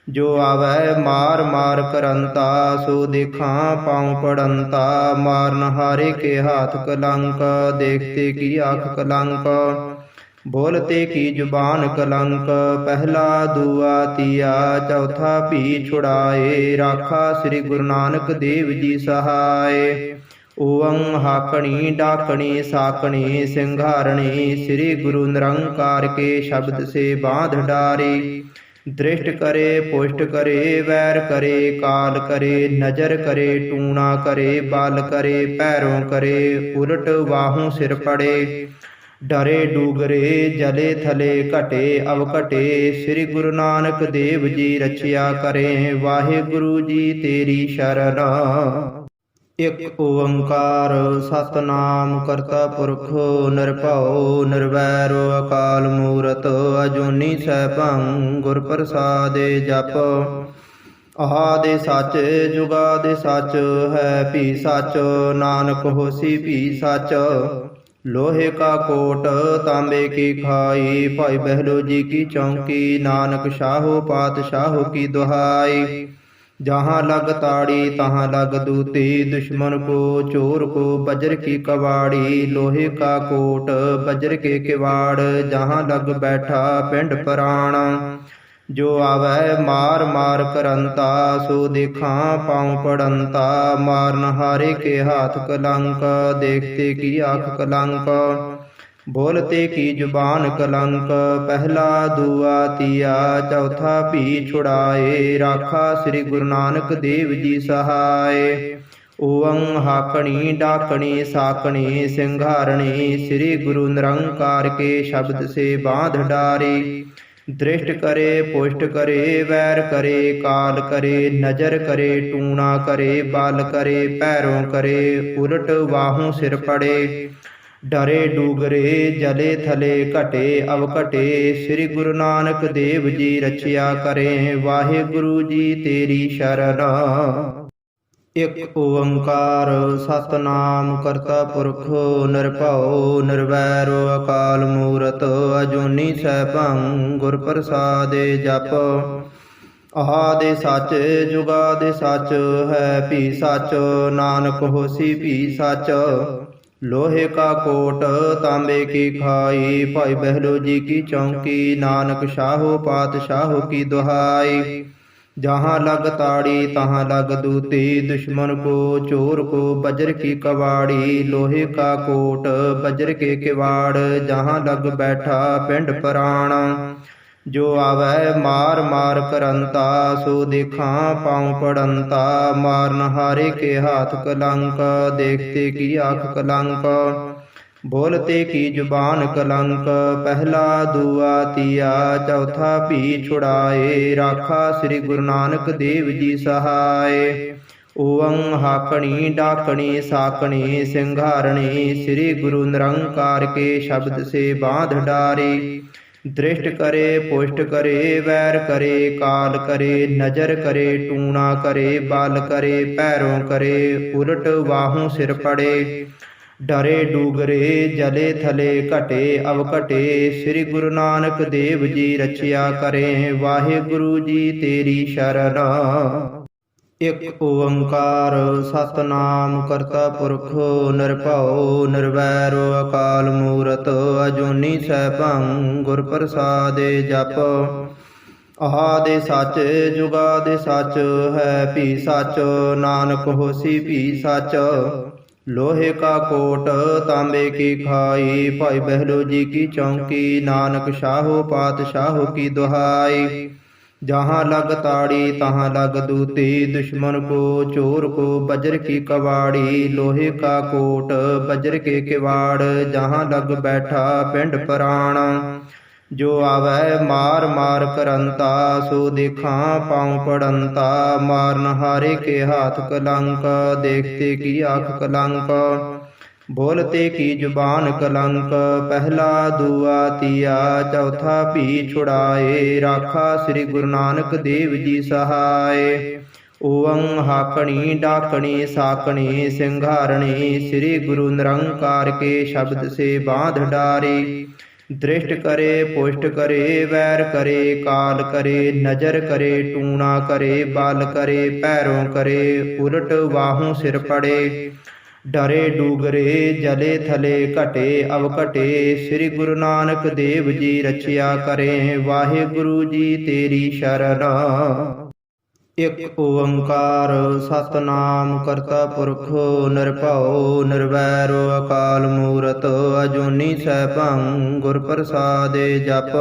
A: जो आवे मार मार करंता, सो देखा पाँव पड़ंता, मार नहारे के हाथ कलंक, देखते की आँख कलंक, बोलते की जुबान कलंक, पहला दुआ तिया चौथा भी छुड़ाए, राखा श्री गुरु नानक देव जी सहाय। ओवं हाकणी डाकणी साकणी सिंघारणी, श्री गुरु निरंकार के शब्द से बांध डारी। दृष्ट करे पुष्ट करे वैर करे, काल करे नजर करे, टूणा करे बाल करे, पैरों करे उलट बाहों सिर पड़े, डरे डूगरे जले थले घटे अवघटे, श्री गुरु नानक देव जी रचया करें, वाहे गुरु जी तेरी शरण। ਇਕ ਓੰਕਾਰ ਸਤਨਾਮ ਕਰਤਾ ਪੁਰਖ ਨਿਰਭਉ ਨਿਰਵੈਰ ਅਕਾਲ ਮੂਰਤ ਅਜੂਨੀ ਸੈਭੰ ਗੁਰ ਪ੍ਰਸਾਦਿ ਜਪ। ਆਦਿ ਸੱਚ ਜੁਗਾਦਿ ਸੱਚ ਹੈ ਭੀ ਸੱਚ, ਨਾਨਕ ਹੋਸੀ ਭੀ ਸੱਚ। लोहे का कोट तांबे की खाई, भाई बहलो जी की चौंकी, नानक शाहो पातशाहो की दुहाई। जहाँ लग ताड़ी तहाँ लग दूती, दुश्मन को चोर को वज्र की कवाड़ी, लोहे का कोट वज्र के किवाड़, जहाँ लग बैठा पिंड प्राण। जो आवे मार मार करंता, सो देखा पाँव पड़ंता, मार नहारे के हाथ कलंक, देखते की आँख कलंक, बोलते की जुबान कलंक, पहला दुआ तिया चौथा भी छुड़ाए, राखा श्री गुरु नानक देव जी सहाय। ओवं हाकणी डाकणी साकणी सिंघारणी, श्री गुरु निरंकार के शब्द से बांध डारी। दृष्ट करे पुष्ट करे वैर करे, काल करे नजर करे, टूणा करे बाल करे, पैरों करे उलट बाहों सिर पड़े, डरे डूगरे जले थले घटे अवघटे, श्री गुरु नानक देव जी रचया करें, वाहे गुरु जी तेरी शरण। ਇਕ ਓੰਕਾਰ ਸਤਨਾਮ ਕਰਤਾ ਪੁਰਖ ਨਿਰਭਉ ਨਿਰਵੈਰ ਅਕਾਲ ਮੂਰਤ ਅਜੂਨੀ ਸੈਭੰ ਗੁਰ ਪ੍ਰਸਾਦਿ ਜਪ। ਆਦਿ ਸੱਚ ਜੁਗਾਦਿ ਸੱਚ ਹੈ ਭੀ ਸੱਚ, ਨਾਨਕ ਹੋਸੀ ਭੀ ਸੱਚ। लोहे का कोट तांबे की खाई, भाई बहलो जी की चौंकी, नानक शाहो पातशाहो की दुहाई। जहाँ लग ताड़ी तहाँ लग दूती, दुश्मन को चोर को वज्र की कवाड़ी, लोहे का कोट वज्र के किवाड़, जहाँ लग बैठा पिंड प्राण। जो आवे मार मार करंता, सो देखा पाँव पड़ंता, मार नहारे के हाथ कलंक, देखते की आँख कलंक, बोलते की जुबान कलंक। पहला दुआ तिया चौथा भी छुड़ाए, राखा श्री गुरु नानक देव जी सहाय। ਓਵੰ ਹਾਕਣੀ ਡਾਕਣੀ ਸਾਕਣੀ ਸਿੰਘਾਰਣੀ ਸ੍ਰੀ ਗੁਰੂ ਨਿਰੰਕਾਰ ਕੇ ਸ਼ਬਦ ਸੇ ਬਾਂਧ ਡਾਰੀ ਦ੍ਰਿਸ਼ਟ ਕਰੇ ਪੁਸ਼ਟ ਕਰੇ ਵੈਰ ਕਰੇ ਕਾਲ ਕਰੇ ਨਜ਼ਰ ਕਰੇ ਟੂਣਾ ਕਰੇ ਬਲ ਕਰੇ ਪੈਰੋਂ ਕਰੇ ਉਲਟ ਬਾਹੋਂ ਸਿਰ ਪੜੇ ਡਰੇ ਡੂਗਰੇ ਜਲੇ ਥਲੇ ਘਟੇ ਅਵਘਟੇ ਸ੍ਰੀ ਗੁਰੂ ਨਾਨਕ ਦੇਵ ਜੀ ਰਚਿਆ ਕਰੇ ਵਾਹਿਗੁਰੂ ਜੀ ਤੇਰੀ ਸ਼ਰਨ। ਇਕ ਓੰਕਾਰ ਸਤਿਨਾਮ ਕਰਤਾ ਪੁਰਖ ਨਿਰਭਉ ਨਿਰਵੈਰ ਅਕਾਲ ਮੂਰਤ ਅਜੂਨੀ ਸੈਭੰ ਗੁਰ ਪ੍ਰਸਾਦਿ ਜਪ। ਆਦਿ ਸੱਚ ਜੁਗਾਦਿ ਸੱਚ ਹੈ ਭੀ ਸੱਚ ਨਾਨਕ ਹੋਸੀ ਭੀ ਸੱਚ। ਲੋਹੇ ਕਾ ਕੋਟ ਤਾਂਬੇ ਕੀ ਖਾਈ ਭਾਈ ਬਹਿਲੋ ਜੀ ਕੀ ਚੌਂਕੀ ਨਾਨਕ ਸ਼ਾਹੋ ਪਾਤਸ਼ਾਹੋ ਕੀ ਦੁਹਾਈ। जहाँ लग ताड़ी तहाँ लग दूती दुश्मन को चोर को वज्र की कवाड़ी। लोहे का कोट वज्र के किवाड़ जहाँ लग बैठा पिंड प्राण। जो आवे मार मार करंता सो देखा पाँव पड़ंता। मार नहारे के हाथ कलंक देखते की आँख कलंक। बोलते की जुबान कलंक पहला दुआ तिया चौथा भी छुड़ाए। राखा श्री गुरु नानक देव जी सहाय। ओवं हाकणी डाकणी साकणी सिंघारणी श्री गुरु निरंकार के शब्द से बांध डारी। दृष्ट करे पुष्ट करे वैर करे काल करे नजर करे टूणा करे बल करे पैरों करे उलट बाहों सिर पड़े डरे डूगरे जले थले घटे अवघटे श्री गुरु नानक देव जी रचया करें वाहिगुरु जी तेरी शरण। इक ओंकार सतनाम करता पुरख निरभउ निरवैर अकाल मूरत अजूनी सैभं गुर प्रसादि जप।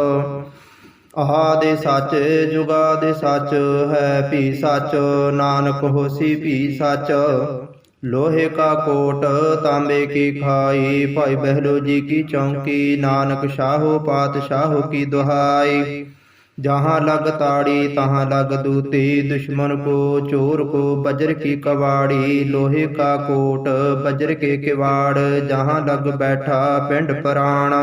A: आदि सच जुगादि सच है भी सच नानक होसी भी सच। लोहे का कोट तांबे की खाई भाई बहलो जी की चौंकी नानक शाहो पातशाहो की दुहाई। जहाँ लग ताड़ी तहाँ लग दूती दुश्मन को चोर को वज्र की कवाड़ी। लोहे का कोट वज्र के किवाड़ जहाँ लग बैठा पिंड प्राण।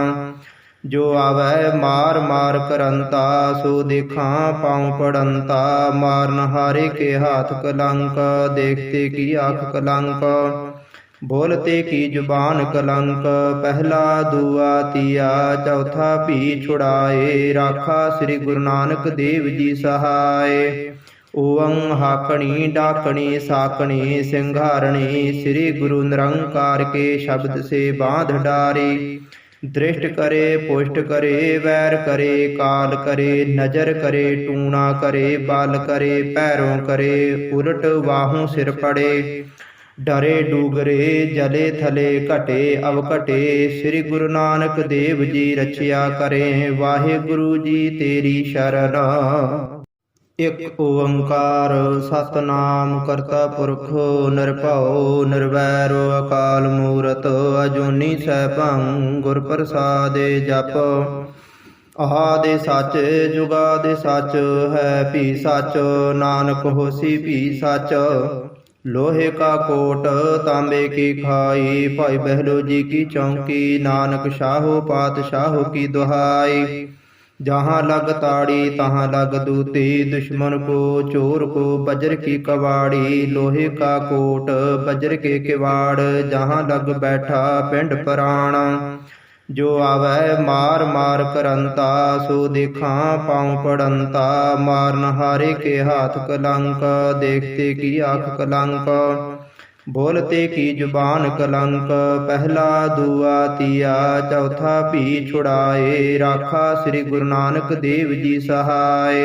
A: जो आवे मार मार करंता सो देखा पाँव पड़ंता। मार नहारे के हाथ कलंक देखते की आँख कलंक। बोलते की जुबान कलंक पहला दुआ तिया चौथा भी छुड़ाए। राखा श्री गुरु नानक देव जी सहाय। ओवं हाकणी डाकणी साकणी सिंघारणी श्री गुरु निरंकार के शब्द से बांध डारी। दृष्ट करे पुष्ट करे वैर करे काल करे नजर करे टूणा करे बल करे पैरों करे उलट बाहों सिर पड़े डरे डूगरे जले थले घटे अवघटे श्री गुरु नानक देव जी रचया करें वाहिगुरु जी तेरी शरण। इक ओंकार सतनाम करता पुरख निरभउ निरवैर अकाल मूरत अजूनी सैभं गुर प्रसादि जप। आदि सच जुगादि सच है भी सच नानक होसी भी सच। लोहे का कोट तांबे की खाई भाई बहलो जी की चौंकी नानक शाहो पातशाहो की दुहाई। जहाँ लग ताड़ी तहाँ लग दूती दुश्मन को चोर को वज्र की कवाड़ी। लोहे का कोट वज्र के किवाड़ जहाँ लग बैठा पिंड प्राण। जो आवे मार मार करंता सो देखा पाँव पड़ंता। मार नहारे के हाथ कलंक देखते की आँख कलंक। बोलते की जुबान कलंक पहला दुआ तिया चौथा भी छुड़ाए। राखा श्री गुरु नानक देव जी सहाय।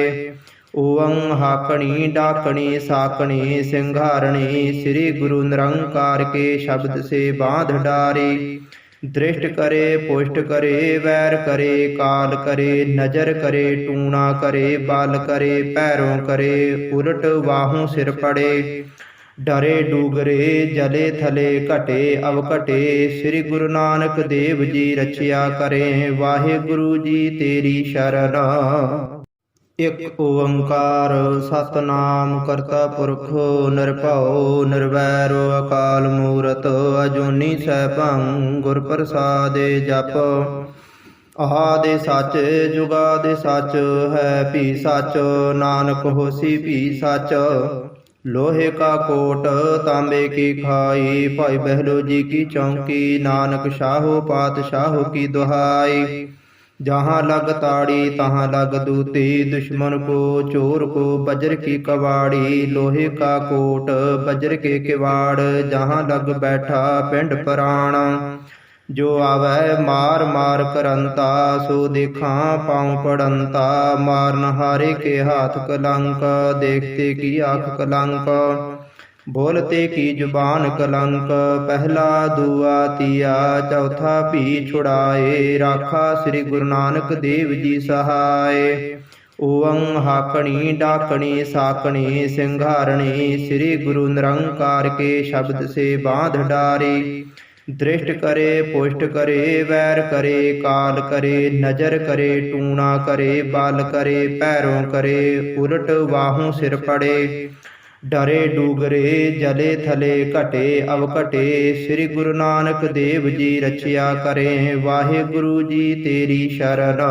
A: ओवं हाकणी डाकणी साकणी सिंघारणी श्री गुरु निरंकार के शब्द से बांध डारी। दृष्ट करे पुष्ट करे वैर करे काल करे नजर करे टूणा करे बल करे पैरों करे उलट बाहों सिर पड़े डरे डूगरे जले थले घटे अवघटे श्री गुरु नानक देव जी रचया करें वाहिगुरु जी तेरी शरण। ਇਕ ਓੰਕਾਰ ਸਤਨਾਮ ਕਰਤਾ ਪੁਰਖ ਨਿਰਭਉ ਨਿਰਵੈਰੁ ਅਕਾਲ ਮੂਰਤ ਅਜੂਨੀ ਸੈਭੰ ਗੁਰ ਪ੍ਰਸਾਦਿ ਜਪ। ਆਦਿ ਸੱਚ ਜੁਗਾਦਿ ਸੱਚ ਹੈ ਭੀ ਸੱਚ ਨਾਨਕ ਹੋਸੀ ਭੀ ਸੱਚ। ਲੋਹੇ ਕਾ ਕੋਟ ਤਾਂਬੇ ਕੀ ਖਾਈ ਭਾਈ ਬਹਿਲੋ ਜੀ ਕੀ ਚੌਂਕੀ ਨਾਨਕ ਸ਼ਾਹੋ ਪਾਤਸ਼ਾਹੋ ਕੀ ਦੁਹਾਈ। जहाँ लग ताड़ी तहाँ लग दूती दुश्मन को चोर को वज्र की कवाड़ी। लोहे का कोट वज्र के किवाड़ जहाँ लग बैठा पिंड प्राण। जो आवे मार मार करंता सो देखा पाँव पड़ंता। मार नहारे के हाथ कलंक देखते की आँख कलंक। बोलते की जुबान कलंक पहला दुआ तिया चौथा भी छुड़ाए। राखा श्री गुरु नानक देव जी सहाय। ओवं हाकणी डाकणी साकणी सिंघारणी श्री गुरु निरंकार के शब्द से बांध डारे। दृष्ट करे पुष्ट करे वैर करे काल करे नजर करे टूणा करे बाल करे पैरों करे उलट बाहों सिर पड़े। डरे डूगरे जले थले घटे अवघटे श्री गुरु नानक देव जी रचया करें। वाहे गुरु जी तेरी शरण।